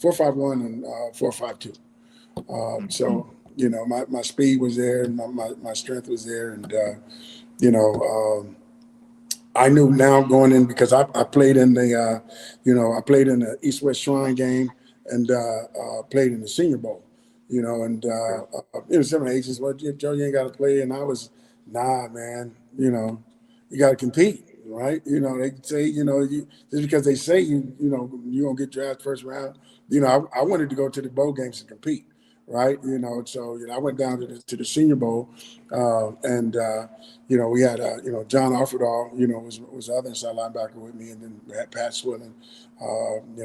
4.51, and 4.52, so. My speed was there, and my strength was there, and I knew now going in, because I played in the I played in the East-West Shrine game, and played in the Senior Bowl, and it was some agents, well, Joe, you ain't got to play, and I was, nah, man, you got to compete, right? They say, just because they say you gonna get drafted first round, I wanted to go to the bowl games to compete. right? You know, so I went down to the Senior Bowl, and we had John Offerdahl, was the other inside linebacker with me, and then we had Pat Swilling, he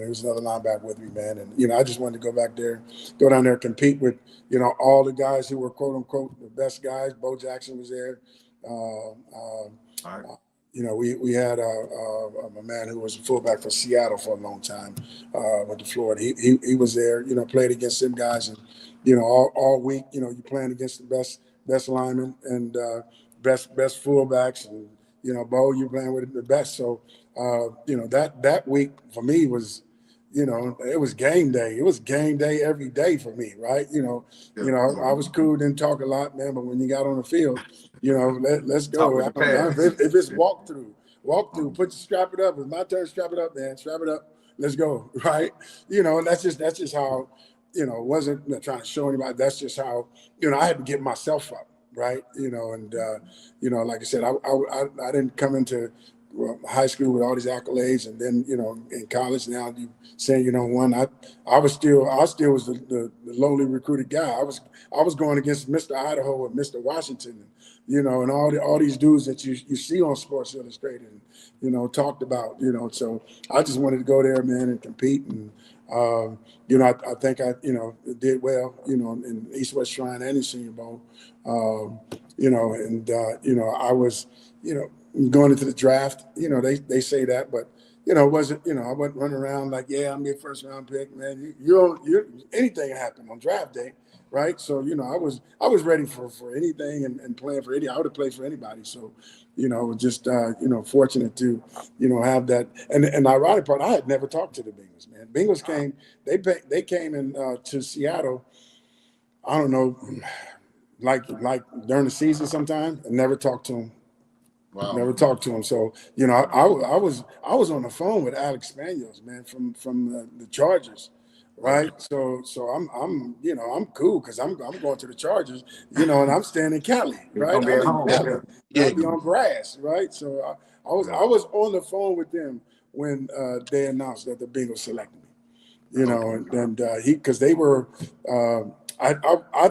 was another linebacker with me, man. And I just wanted to go down there, and compete with all the guys who were quote unquote the best guys. Bo Jackson was there. We had a man who was a fullback for Seattle for a long time, went to Florida. He was there, played against them guys, and all week, you're playing against the best linemen and best fullbacks, and Bo, you're playing with the best. So that week for me was, it was game day. It was game day every day for me, right? I was cool, didn't talk a lot, man, but when you got on the field, let's go. If it's walk through, strap it up. It's my turn, strap it up, man. Strap it up. Let's go, right? And that's just how, it wasn't trying to show anybody. That's just how, I had to get myself up, right? Like I said, I didn't come into high school with all these accolades, and then in college now you saying I still was the lowly recruited guy. I was going against Mr. Idaho and Mr. Washington, and all these dudes that you see on Sports Illustrated, and talked about, so I just wanted to go there, man, and compete, and I think I did well, in East West Shrine and in Senior Bowl, I was going into the draft, they say that, but it wasn't, I wasn't running around like, yeah, I'm your first round pick, man. Anything can happen on draft day, right? So I was ready for anything and playing for any. I would have played for anybody. So just fortunate to have that. And the ironic part, I had never talked to the Bengals, man. Bengals came, they came in to Seattle, I don't know, like during the season sometime, and never talked to them. Wow. Never talked to him. So, I was on the phone with Alex Spaniels, man, from the Chargers, right? So I'm cool because I'm going to the Chargers, and I'm staying in Cali, right? I'm in Cali. I'll be on grass, right? So I was on the phone with them when they announced that the Bengals selected me, and because they were, I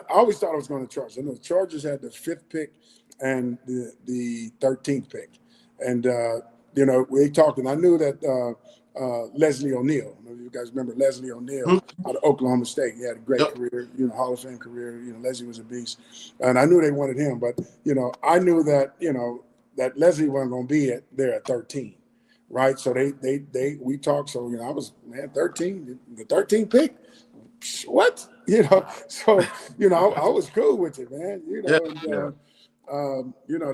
always thought I was going to Chargers. I know the Chargers had the 5th pick and the 13th pick, and we talked, and I knew that Leslie O'Neal. I don't know if you guys remember Leslie O'Neal out of Oklahoma State. He had a great career, Hall of Fame career. Leslie was a beast, and I knew they wanted him, but I knew that that Leslie wasn't going to be there at 13, right? So we talked. So I was 13, the 13th pick. What So I was cool with it, man.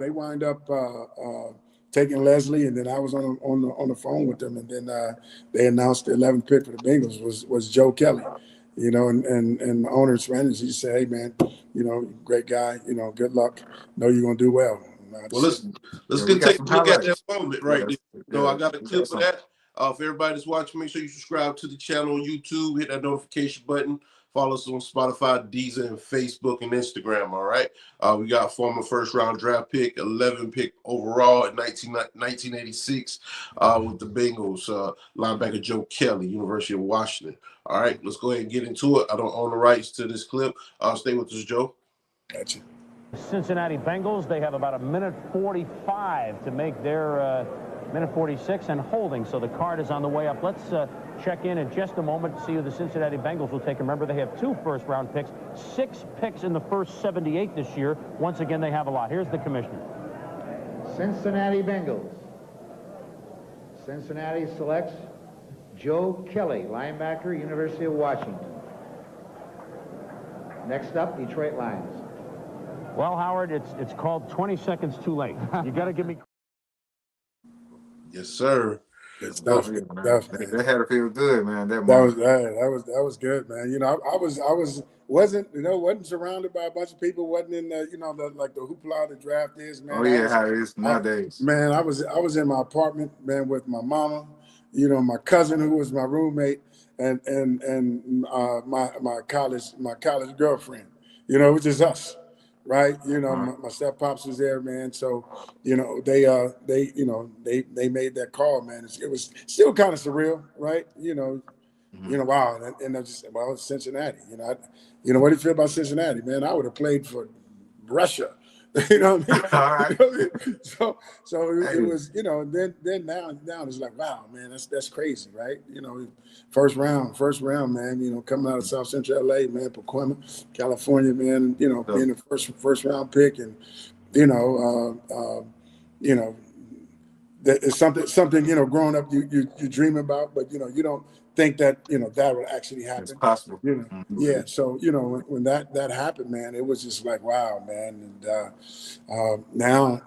They wind up taking Leslie, and then I was on the phone with them, and then they announced the 11th pick for the Bengals was Joe Kelly, and the owner Spanish, he said, hey man, great guy, good luck, know you're gonna do well. Well, let's take a look at that moment right there. So I got a clip of that. For everybody that's watching, make sure you subscribe to the channel on YouTube, hit that notification button. Follow us on Spotify, Deezer, and Facebook and Instagram, all right? We got former first-round draft pick, 11 pick overall in 1986 with the Bengals, linebacker Joe Kelly, University of Washington. All right, let's go ahead and get into it. I don't own the rights to this clip. Stay with us, Joe. Gotcha. Cincinnati Bengals, they have about 1:45 to make their minute 46 and holding, so the card is on the way up. Let's check in just a moment to see who the Cincinnati Bengals will take. Remember, they have 2 first-round picks, 6 picks in the first 78 this year. Once again, they have a lot. Here's the commissioner. Cincinnati Bengals. Cincinnati selects Joe Kelly, linebacker, University of Washington. Next up, Detroit Lions. Well, Howard, it's called 20 seconds too late. You got to give me. Yes, sir. Definitely. That had to feel good, man. That was good, man. I wasn't surrounded by a bunch of people. Wasn't in the the hoopla the draft is, man. Oh yeah, how it is nowadays. Man, I was in my apartment, man, with my mama, my cousin who was my roommate, and my college girlfriend. It was just us. Right, my step pops was there, man. So, they made that call, man. It was still kind of surreal, right? You know, wow, and I just well, it's Cincinnati. You know, what do you feel about Cincinnati, man? I would have played for Russia. You know what I mean? All right. You know what I mean? So it was, you know, then now it's like, wow, man, that's crazy, right? You know, first round, man, you know, coming out of South Central LA, man, Pacoima, California, man, you know, being the first round pick, and you know, that is something, you know, growing up you dream about, but you know, you don't think that, you know, that would actually happen. It's possible. You know, yeah. So, you know, when that happened, man, it was just like, wow, man. And now,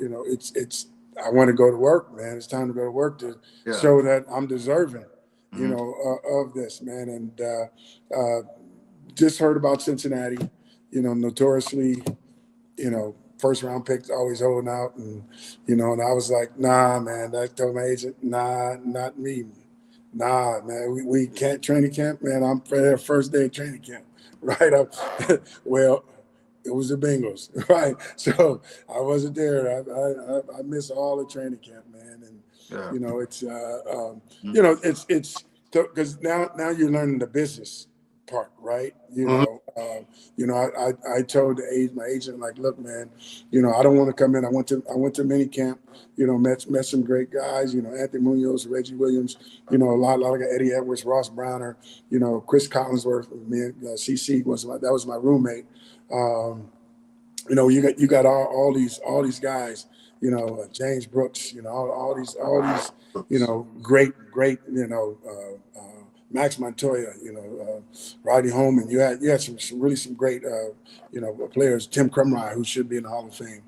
you know, it's I want to go to work, man. It's time to go to work to show that I'm deserving, you know, of this, man. And just heard about Cincinnati, you know, notoriously, you know, first round picks always holding out, and you know, and I was like, nah, man. I told my agent, nah, not me. Nah, man, we can't training camp, man. I'm there first day of training camp, right? Well, it was the Bengals, right? So I wasn't there. I missed all the training camp, man. And you know, it's you know, it's because now you're learning the business part, right? You know, I told my agent, like, look, man, you know, I don't want to come in. I went to mini camp, you know, met some great guys, you know, Anthony Munoz, Reggie Williams, you know, a lot of Eddie Edwards, Ross Browner, you know, Chris Collinsworth, me, CC that was my roommate. You know, you got all these guys, you know, James Brooks, you know, all these, you know, great, you know, Max Montoya, you know, Rodney Holman. You had some great, you know, players. Tim Krumrie, who should be in the Hall of Fame.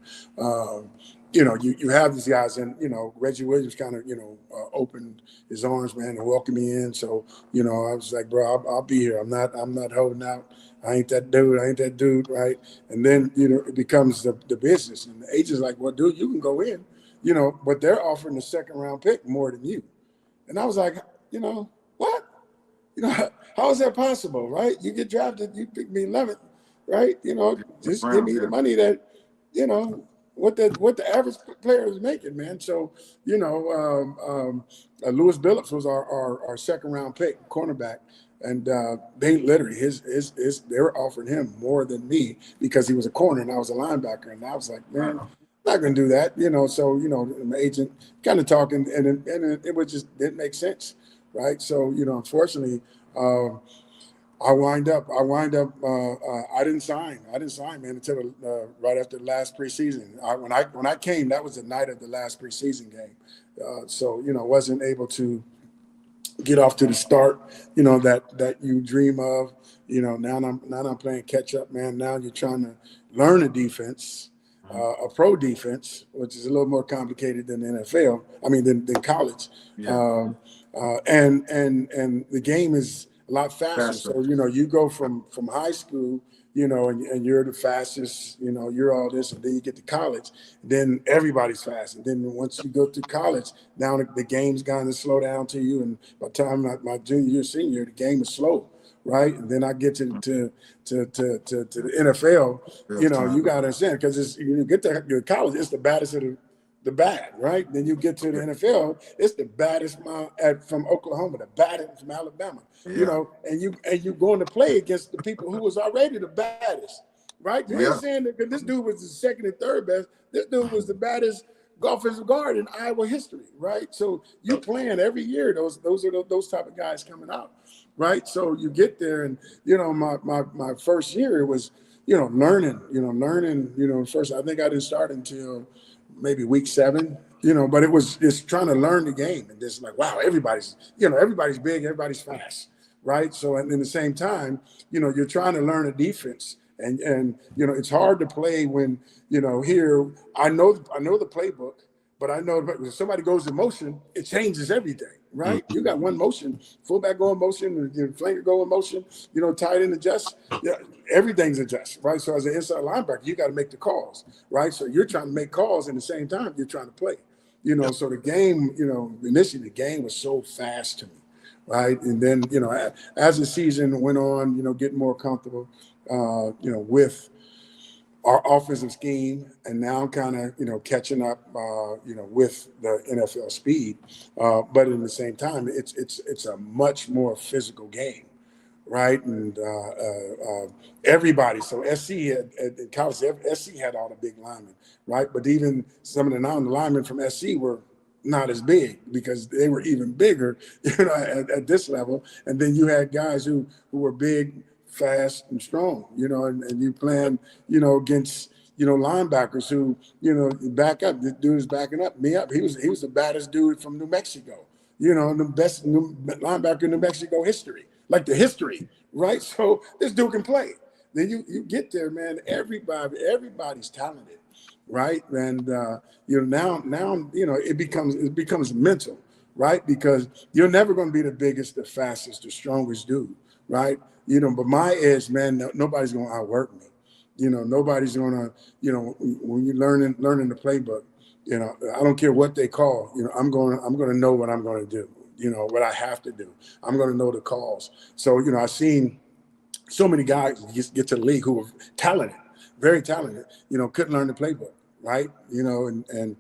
You know, you have these guys, and you know, Reggie Williams kind of, you know, opened his arms, man, and welcomed me in. So, you know, I was like, bro, I'll be here. I'm not holding out. I ain't that dude, right? And then, you know, it becomes the business, and the agent's like, well, dude, you can go in, you know, but they're offering the second round pick more than you. And I was like, you know, what? You know, how is that possible, right? You get drafted, you pick me 11th, right? You know, just give me the money that, you know, what the average player is making, man. So, you know, Lewis Billups was our second round pick, cornerback, and they literally they were offering him more than me because he was a corner and I was a linebacker, and I was like, man, I'm not gonna do that, you know. So, you know, my agent kind of talking, and it was just didn't make sense. Right. So, you know, unfortunately, I wind up. I didn't sign, man, until right after the last preseason. When I came, that was the night of the last preseason game. So, you know, wasn't able to get off to the start, you know, that you dream of. You know, now I'm playing catch up, man. Now you're trying to learn a defense. A pro defense, which is a little more complicated than the NFL. I mean, than college. Yeah. And the game is a lot faster. So, you know, you go from high school, you know, and you're the fastest, you know, you're all this, and then you get to college, then everybody's fast. And then once you go to college, now the game's going to slow down to you. And by the time my junior year, senior, the game is slow. Right, and then I get to the NFL. You know, you got to understand, because you get to your college, it's the baddest of the bad, right? Then you get to the NFL, it's the baddest from Oklahoma, the baddest from Alabama. Yeah. You know, and you going to play against the people who was already the baddest, right? You understand that this dude was the second and third best. This dude was the baddest offensive guard in Iowa history, right? So you playing every year. Those are those type of guys coming out. Right. So you get there, and, you know, my first year, it was, you know, learning, first, I think I didn't start until maybe week 7, you know, but it's trying to learn the game, and just like, wow, everybody's big, everybody's fast. Right. So, and in the same time, you know, you're trying to learn a defense, and, you know, it's hard to play when, you know, here, I know the playbook, but I know when somebody goes in motion, it changes everything. Right, you got one motion, fullback go in motion, your flanker go in motion, you know, tight end adjust, everything's adjust, right? So as an inside linebacker, you got to make the calls, right? So you're trying to make calls, and at the same time you're trying to play, you know. So the game, you know, initially the game was so fast to me, right? And then, you know, as the season went on, you know, getting more comfortable, you know, with our offensive scheme, and now I'm kind of, catching up, with the NFL speed. But at the same time, it's a much more physical game, right? And everybody. So SC at college, SC had all the big linemen, right? But even some of the non-linemen from SC were not as big because they were even bigger, at this level. And then you had guys who were big, fast, and strong, and you playing, against, linebackers who, back up. The dude is backing me up. He was the baddest dude from New Mexico, the best linebacker in New Mexico history, like the history, right? So this dude can play. Then you get there, man. Everybody's talented, right? And now it becomes mental, right? Because you're never going to be the biggest, the fastest, the strongest dude, right? But my edge, man, nobody's going to outwork me. Nobody's going to, when you're learning the playbook, I don't care what they call, I'm going to know what I'm going to do, what I have to do. I'm going to know the calls. So, I've seen so many guys get to the league who were talented, very talented, couldn't learn the playbook, right? And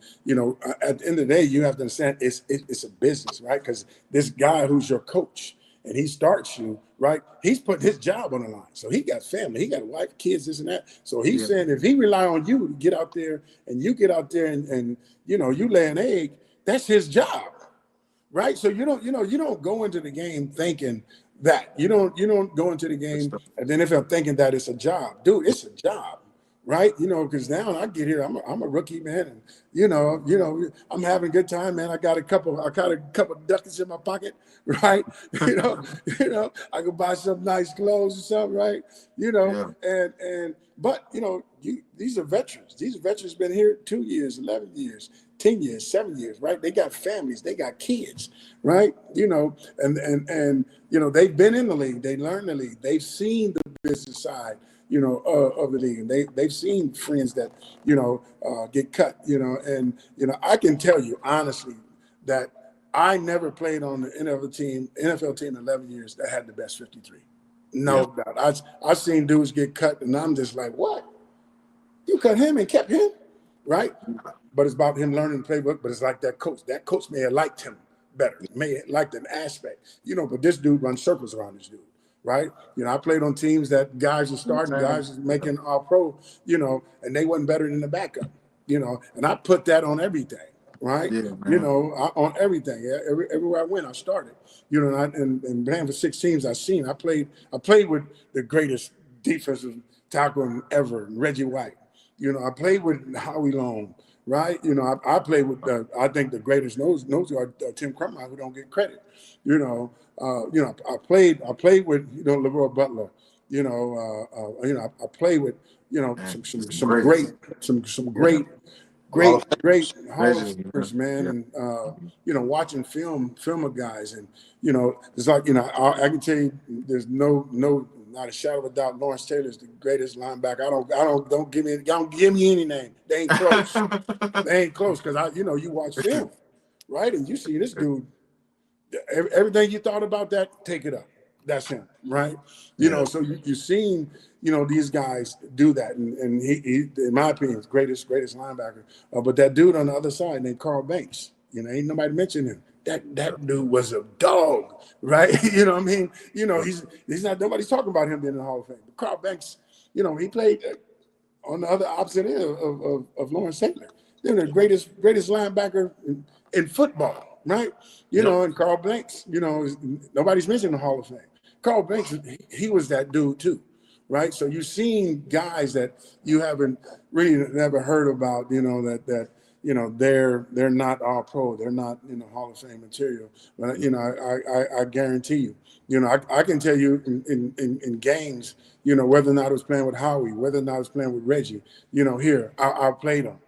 at the end of the day, you have to understand it's a business, right? Because this guy who's your coach and he starts you, right? He's putting his job on the line. So he got family, he got a wife, kids, this and that. So he's saying if he rely on you to get out there and you get out there and you lay an egg, that's his job, right? So you don't go into the game thinking that. You don't go into the game and then if I'm thinking that it's a job. Dude, it's a job. Right, because now I get here, I'm a rookie, man, and I'm having a good time, man. I got a couple ducats in my pocket, right? I could buy some nice clothes or something, right? But these are veterans. These veterans been here 2 years, 11 years, 10 years, 7 years, right? They got families, they got kids, right? And they've been in the league, they learned the league, they've seen the business side, of the league. And they've seen friends that, get cut, and, I can tell you honestly that I never played on the NFL team in 11 years that had the best 53. No doubt. I've seen dudes get cut and I'm just like, what? You cut him and kept him, right? But it's about him learning the playbook, but it's like that coach. That coach may have liked him better, may have liked an aspect, but this dude runs circles around this dude. Right, I played on teams that guys are starting, guys are making all pro, and they wasn't better than the backup, and I put that on everything, right? On everything. Everywhere I went, I started, and playing for 6 teams I played with the greatest defensive tackle ever, Reggie White. I played with Howie Long, right? I played with I think the greatest nose guard, Tim Crumline, who don't get credit. I played with LeRoy Butler. I played with some great Hall of Famers, man. And watching film of guys, and it's like I can tell you, there's not a shadow of a doubt, Lawrence Taylor is the greatest linebacker. Don't give me any name. They ain't close. They ain't close because you watch film, right? And you see this dude. Everything you thought about that, take it up. That's him, right? So you've seen, these guys do that, and he in my opinion, is greatest linebacker. But that dude on the other side named Carl Banks, ain't nobody mentioned him. That dude was a dog, right? What I mean? He's not. Nobody's talking about him being in the Hall of Fame. But Carl Banks, he played on the other opposite end of Lawrence Taylor. They're the greatest linebacker in football. Right, and Carl Banks, nobody's mentioned the Hall of Fame. Carl Banks, he was that dude too, right? So you've seen guys that you haven't really never heard about, that they're not all pro, they're not Hall of Fame material. But I guarantee you, I can tell you in games, whether or not I was playing with Howie, whether or not I was playing with Reggie, here I outplayed them.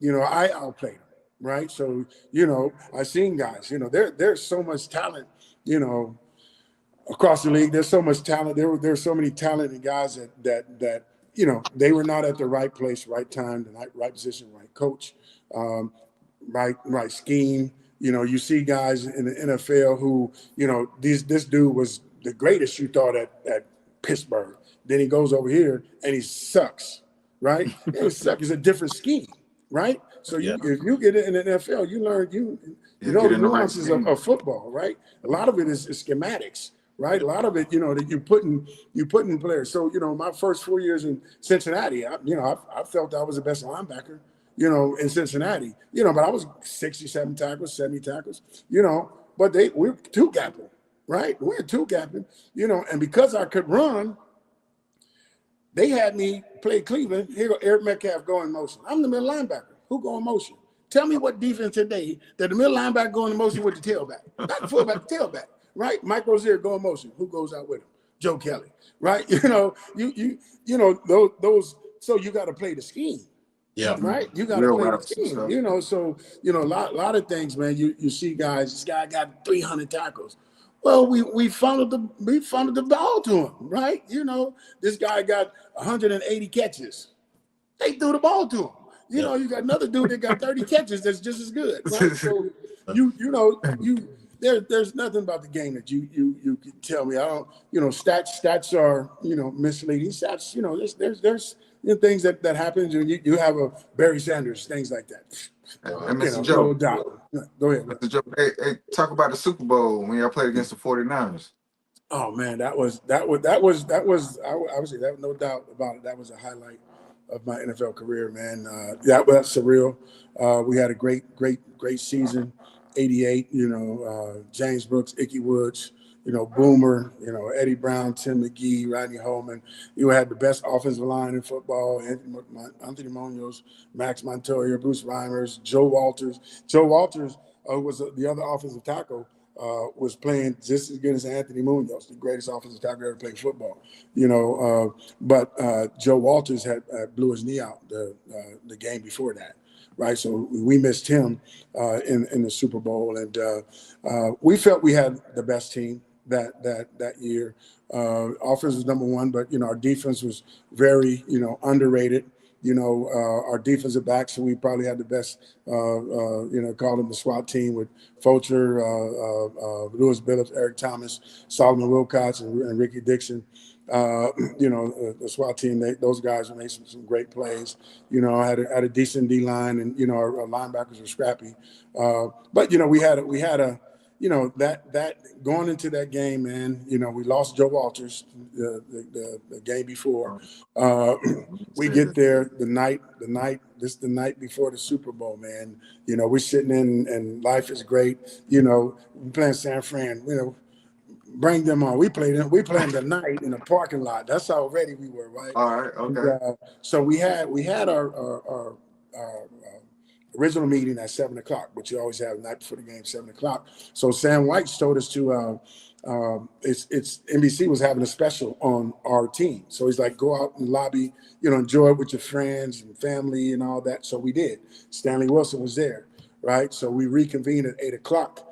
I outplayed them. Right. So, I've seen guys, there's so much talent, across the league. There's so much talent. There's so many talented guys that they were not at the right place, right time, the right position, right coach, right scheme. You see guys in the NFL who, this dude was the greatest you thought at Pittsburgh. Then he goes over here and he sucks. right? It sucks. It's a different scheme, right? So if you get in the NFL, you learn you know get the in the right nuances scheme. of football, right? A lot of it is schematics, right? A lot of it, that you put in players. So my first 4 years in Cincinnati, I felt I was the best linebacker, in Cincinnati, but I was 67 tackles, 70 tackles, but we're two gapping, right? We're two gapping, and because I could run, they had me play Cleveland. Here go Eric Metcalf go in motion. I'm the middle linebacker. Who go in motion? Tell me what defense today that the middle linebacker go in motion with the tailback, not the fullback, the tailback, right? Mike Rozier go in motion. Who goes out with him? Joe Kelly, right? Those. So you got to play the scheme. Yeah. Right. You got to play the scheme. So a lot of things, man. You see guys. This guy got 300 tackles. Well, we funneled the ball to him, right? This guy got 180 catches. They threw the ball to him. You got another dude that got 30 catches that's just as good, right? So there's nothing about the game that you can tell me. I don't, stats are, misleading. Stats, there's things that happens when you have a Barry Sanders, things like that. And Mr. Joe, no doubt. Go ahead. Mr. Joe, hey, talk about the Super Bowl when y'all played against the 49ers. Oh man, that was I would say that was no doubt about it. That was a highlight of my NFL career, man. That was surreal. We had a great season. 88, James Brooks, Ickey Woods, Boomer, Eddie Brown, Tim McGee, Rodney Holman. You had the best offensive line in football. Anthony Munoz, Max Montoya, Bruce Reimers, Joe Walters. Joe Walters was the other offensive tackle. Was playing just as good as Anthony Munoz, the greatest offensive tackle ever played football. But Joe Walters had blew his knee out the game before that. Right, so we missed him in the Super Bowl, and we felt we had the best team that year. Offense was number one, but our defense was very underrated. Our defensive backs, so we probably had the best. Called them the SWAT team with Fulcher, Lewis Billups, Eric Thomas, Solomon Wilcox, and Ricky Dixon. The SWAT team, those guys made some great plays. I had a decent D line, and our linebackers were scrappy. But we had that going into that game, man. We lost Joe Walters the game before. We get there the night before the Super Bowl, man. We're sitting in, and life is great. We're playing San Fran. Bring them on. We played the night in the parking lot. That's how ready we were, right? All right, okay. And, so we had our original meeting at 7:00, but you always have the night before the game, 7:00. So Sam White told us to it's NBC was having a special on our team. So he's like, go out and lobby, enjoy it with your friends and family and all that. So we did. Stanley Wilson was there, right? So we reconvened at 8:00.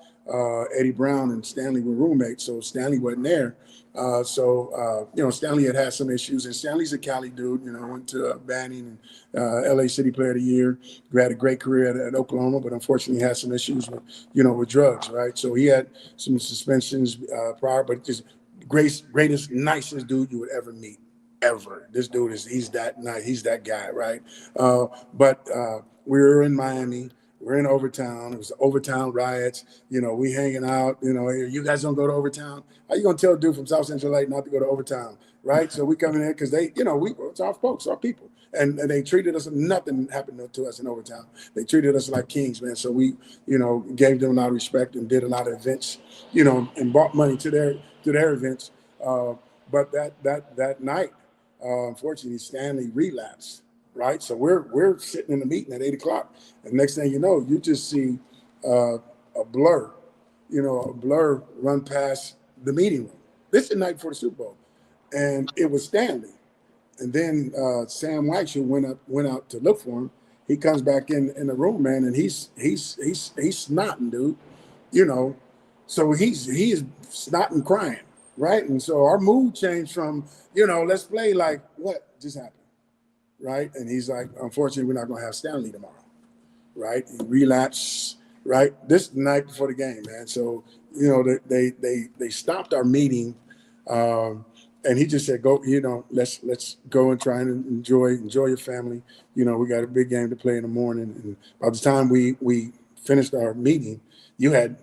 Eddie Brown and Stanley were roommates, so Stanley wasn't there. Stanley had some issues, and Stanley's a Cali dude. Went to Banning and LA City Player of the Year. He had a great career at Oklahoma, but unfortunately had some issues with drugs, right? So he had some suspensions prior, but just greatest, nicest dude you would ever meet, ever. This dude he's that nice, he's that guy, right? But we were in Miami. We're in Overtown. It was Overtown riots. We hanging out. You guys don't go to Overtown. How you gonna tell a dude from South Central LA not to go to Overtown, right? So we come in because it's our folks, our people, and they treated us. Nothing happened to us in Overtown. They treated us like kings, man. So we, gave them a lot of respect and did a lot of events, and brought money to their events. But that night, unfortunately, Stanley relapsed. Right, so we're sitting in the meeting at 8:00, and next thing you know, you just see a blur run past the meeting room. This is the night before the Super Bowl, and it was Stanley. And then Sam White, who went out to look for him, he comes back in the room, man, and he's snotting, dude. So he is snotting, crying, right? And so our mood changed from let's play like what just happened. Right, and he's like, unfortunately, we're not going to have Stanley tomorrow, right? He relapsed, right? This is the night before the game, man. So they stopped our meeting, and he just said, "Go, let's go and try and enjoy your family. We got a big game to play in the morning." And by the time we finished our meeting, you had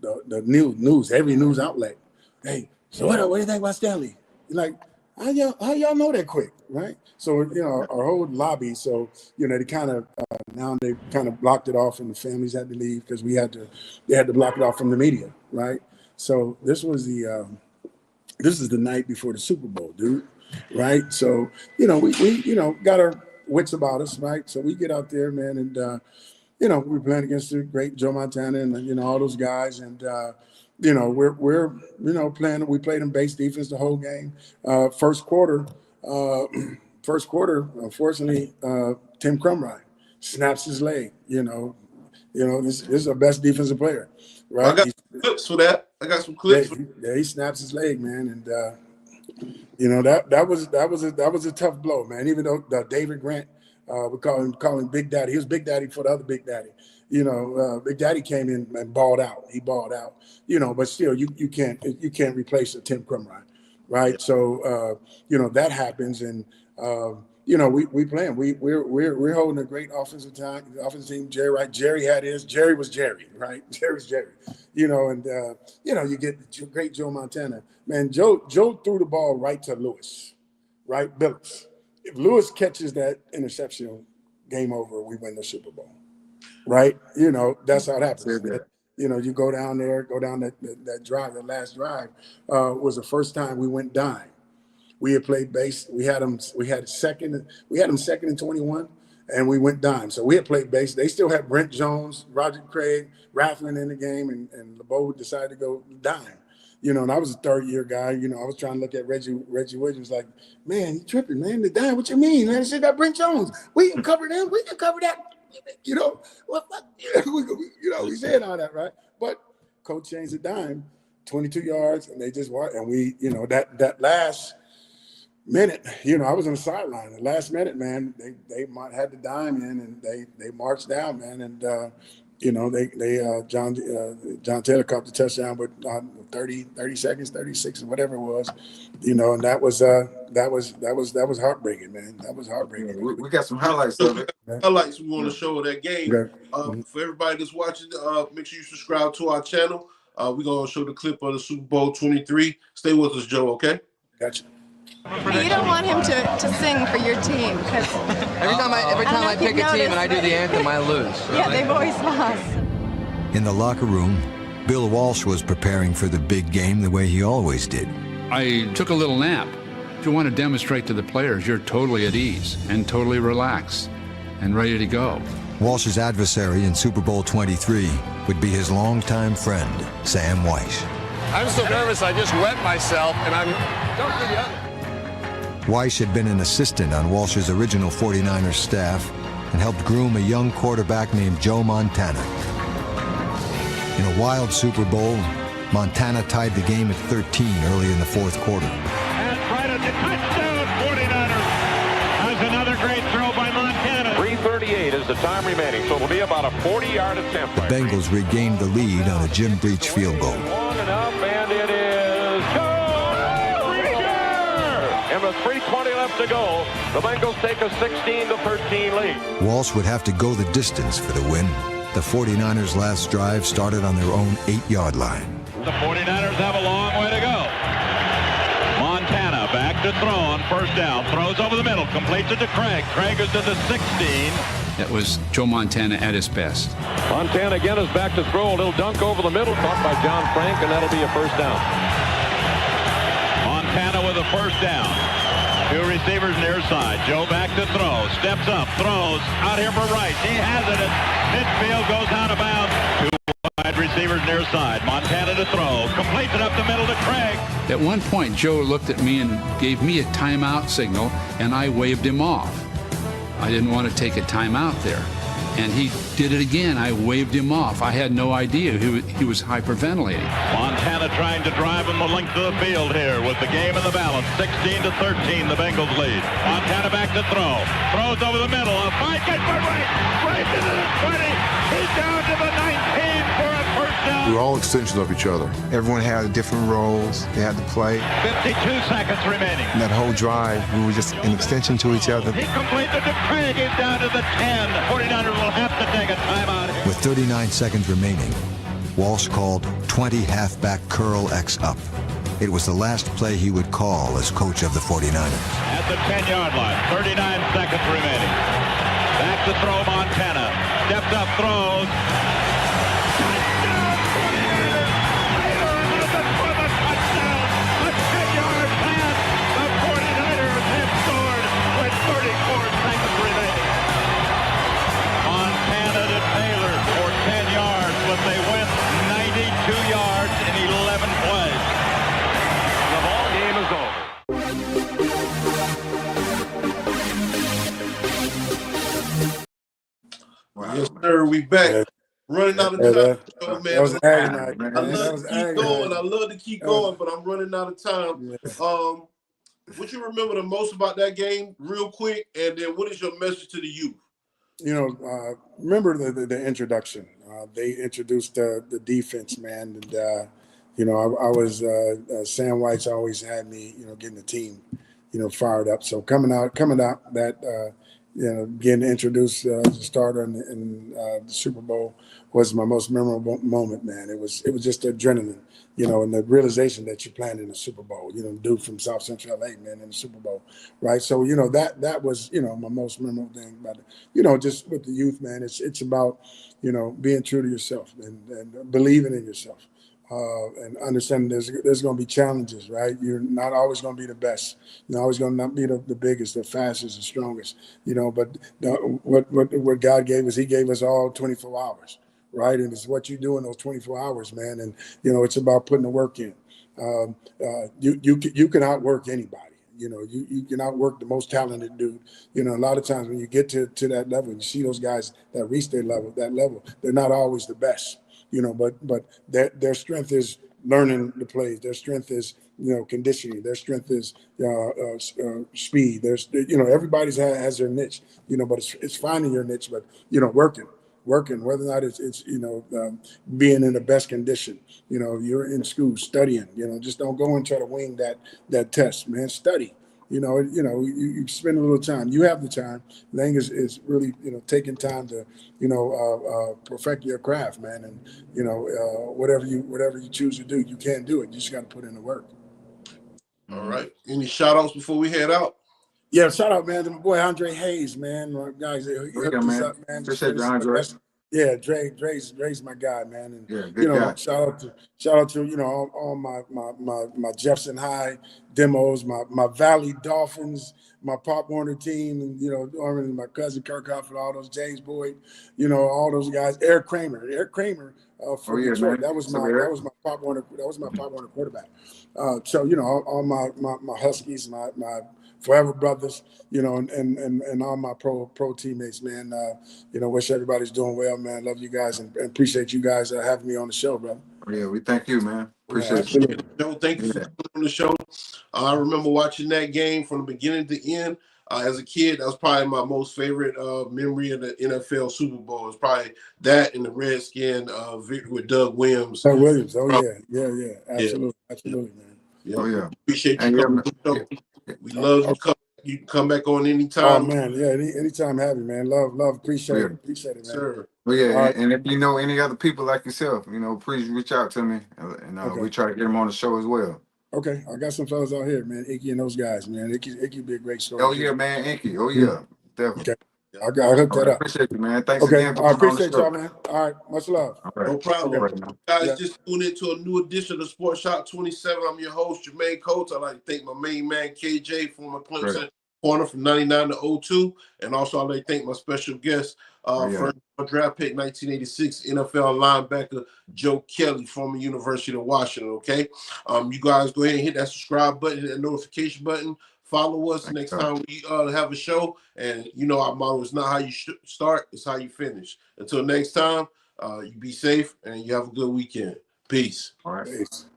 the news, every news outlet. Hey, so what do you think about Stanley? You're like, how y'all know that quick, right? So our whole lobby. So they kind of now they kind of blocked it off, and the families had to leave because they had to block it off from the media, right? So this was this is the night before the Super Bowl, dude, right? So we got our wits about us, right? So we get out there, man, and we're playing against the great Joe Montana and all those guys, and we're playing. We played in base defense the whole game. First quarter, unfortunately, Tim Crumry snaps his leg. This is our best defensive player, right? I got some clips for that. I got some clips. Yeah, he snaps his leg, man, and that was a tough blow, man. Even though David Grant, we call him Big Daddy. He was Big Daddy for the other Big Daddy. Big Daddy came in and balled out. He balled out. But still, you can't replace a Tim Crumry, right? So that happens, and we playing. We're holding a great offensive team. Jerry, right? Jerry had his. Jerry was Jerry, right? Jerry's Jerry. And you get great Joe Montana. Man, Joe threw the ball right to Lewis, right? Billups. If Lewis catches that interception, game over. We win the Super Bowl, right? That's how it happens. You go down that drive. The last drive was the first time we went dime. We had played base. We had them second and 21, and we went dime. So we had played base. They still had Brent Jones, Roger Craig, Rathman in the game, and LeBeau decided to go dime. And I was a third-year guy. I was trying to look at Reggie Williams like, man, you tripping, man. The dime, what you mean, man? Shit got Brent Jones. We can cover them. We can cover that. We said all that, right? But coach changed the dime, 22 yards, and they just walked. And we, that last minute, I was on the sideline. The last minute, man, they had the dime in, and they marched down, man, and John Taylor caught the touchdown, but 30 seconds, 36 or whatever it was, and that was heartbreaking, man. That was heartbreaking. We got some highlights of it. Highlights we want to show of that game. Okay. For everybody that's watching, make sure you subscribe to our channel. We're gonna show the clip of the Super Bowl 23. Stay with us, Joe. Okay? Gotcha. You don't want him to sing for your team because every time I pick a team and I do the anthem, I lose. Yeah, they've always lost. In the locker room, Bill Walsh was preparing for the big game the way he always did. I took a little nap. If you want to demonstrate to the players you're totally at ease and totally relaxed and ready to go. Walsh's adversary in Super Bowl 23 would be his longtime friend, Sam Weiss. I'm so nervous I just wet myself, and don't do the other. Weiss had been an assistant on Walsh's original 49ers staff and helped groom a young quarterback named Joe Montana. In a wild Super Bowl, Montana tied the game at 13 early in the fourth quarter. And right at the touchdown, 49ers has another great throw by Montana. 3:38 is the time remaining, so it'll be about a 40-yard attempt. The Bengals regained the lead on a Jim Breach field goal. Long enough, and it is Joe Breacher! And with 3:20 left to go, the Bengals take a 16-13 lead. Walsh would have to go the distance for the win. The 49ers' last drive started on their own 8-yard line. The 49ers have a long way to go. Montana back to throw on first down. Throws over the middle. Completes it to Craig. Craig is to the 16. That was Joe Montana at his best. Montana again is back to throw. A little dunk over the middle. Caught by John Frank, and that'll be a first down. Montana with a first down. Two receivers near side. Joe back to throw. Steps up. Throws. Out here for Rice. He has it. Midfield goes out of bounds. Two wide receivers near side. Montana to throw. Completes it up the middle to Craig. At one point, Joe looked at me and gave me a timeout signal, and I waved him off. I didn't want to take a timeout there. And he did it again. I waved him off. I had no idea he was hyperventilating. Montana trying to drive him the length of the field here with the game in the balance. 16-13, the Bengals lead. Montana back to throw. Throws over the middle. A fight. Gets right into the 20. He's down to the 19 for a first down We were all extensions of each other. Everyone had different roles they had to play. 52 seconds remaining. And that whole drive, we were just an extension to each other. He completed the Craig is down to the 10. 49ers will have to take a timeout. With 39 seconds remaining, Walsh called 20 halfback curl X up. It was the last play he would call as coach of the 49ers. At the 10-yard line, 39 seconds remaining. Back to throw Montana. Steps up, throws. Touchdown, 49ers! For the touchdown! A 10-yard pass. The 49ers have scored with 34 seconds remaining. Montana to Taylor for 10 yards, but they went 92 yards in 11 plays. The ball game is over. Yes, sir. We back. Running out of time, man. That was agony, man. I love to keep going. I love to keep going, but I'm running out of time. What you remember the most about that game, real quick, and then what is your message to the youth? You know, remember the introduction. They introduced the defense, man, and you know, I was Sam White's always had me, you know, getting the team, you know, fired up. So coming out that. You know, getting introduced as a starter in the Super Bowl was my most memorable moment, man. It was just adrenaline, you know, and the realization that you're playing in the Super Bowl. You know, dude from South Central LA, man, in the Super Bowl, right? So, you know, that was, you know, my most memorable thing about it. You know, just with the youth, man, it's about, you know, being true to yourself and believing in yourself. And understanding there's going to be challenges, right? You're not always going to be the best. You're always going to not be the biggest, the fastest, the strongest, you know. But what God gave us, He gave us all 24 hours, right? And it's what you do in those 24 hours, man. And, you know, it's about putting the work in. You can outwork anybody. You know, you can outwork the most talented dude. You know, a lot of times when you get to that level, you see those guys that reach that level, they're not always the best. You know, but their strength is learning the plays. Their strength is, you know, conditioning. Their strength is speed. There's, you know, everybody has their niche. You know, but it's finding your niche. But, you know, working. Whether or not it's you know, being in the best condition. You know, you're in school studying. You know, just don't go and try to wing that test, man. Study. You know, you spend a little time. You have the time. The thing is really, you know, taking time to, you know, perfect your craft, man. And, you know, whatever you choose to do, you can do it. You just got to put in the work. All right. Any shout outs before we head out? Yeah, shout out, man, to my boy Andre Hayes, man. My guys, he hooked us up, man. Appreciate you, Andre. Yeah, Dre's my guy, man. And yeah, good you know, guy. shout out to you know all my Jefferson High demos, my Valley Dolphins, my Pop Warner team, and you know, my cousin Kirk Huff and all those James Boyd, you know, all those guys. Eric Kramer for Detroit. That was my Pop Warner quarterback. So you know, all my Huskies, my Forever Brothers, you know, and all my pro teammates, man. You know, wish everybody's doing well, man. Love you guys and appreciate you guys having me on the show, brother. Yeah, we thank you, man. Appreciate you. Joe, thank you for coming on the show. I remember watching that game from the beginning to end. As a kid, that was probably my most favorite memory of the NFL Super Bowl. It was probably that and the Redskin victory with Doug Williams. Doug Williams, yeah, absolutely, man. Yeah. Oh yeah, appreciate you coming on the show. We love you. You can come back on anytime. Oh man, yeah, anytime have you, man. Love, appreciate it, man. Sure. Well, yeah, and if you know any other people like yourself, you know, please reach out to me, and we try to get them on the show as well. Okay, I got some fellas out here, man. Icky and those guys, man. Icky be a great story. Oh yeah, man, Icky. Oh yeah, definitely. Okay. I hooked that up. Appreciate you, man. Thanks okay. again for I coming on the appreciate show. y'all, man. All right, much love. All right. No problem. Okay. Guys, just tune into a new edition of Sports Shop 27. I'm your host, Jermaine Coates. I'd like to thank my main man, KJ, former Clemson corner from 99 to 02. And also, I'd like to thank my special guest, first draft pick 1986 NFL linebacker Joe Kelly, former University of Washington, okay? You guys go ahead and hit that subscribe button, hit that notification button. Follow us next time we have a show. And, you know, our motto is not how you start, it's how you finish. Until next time, you be safe and you have a good weekend. Peace. All right. Peace.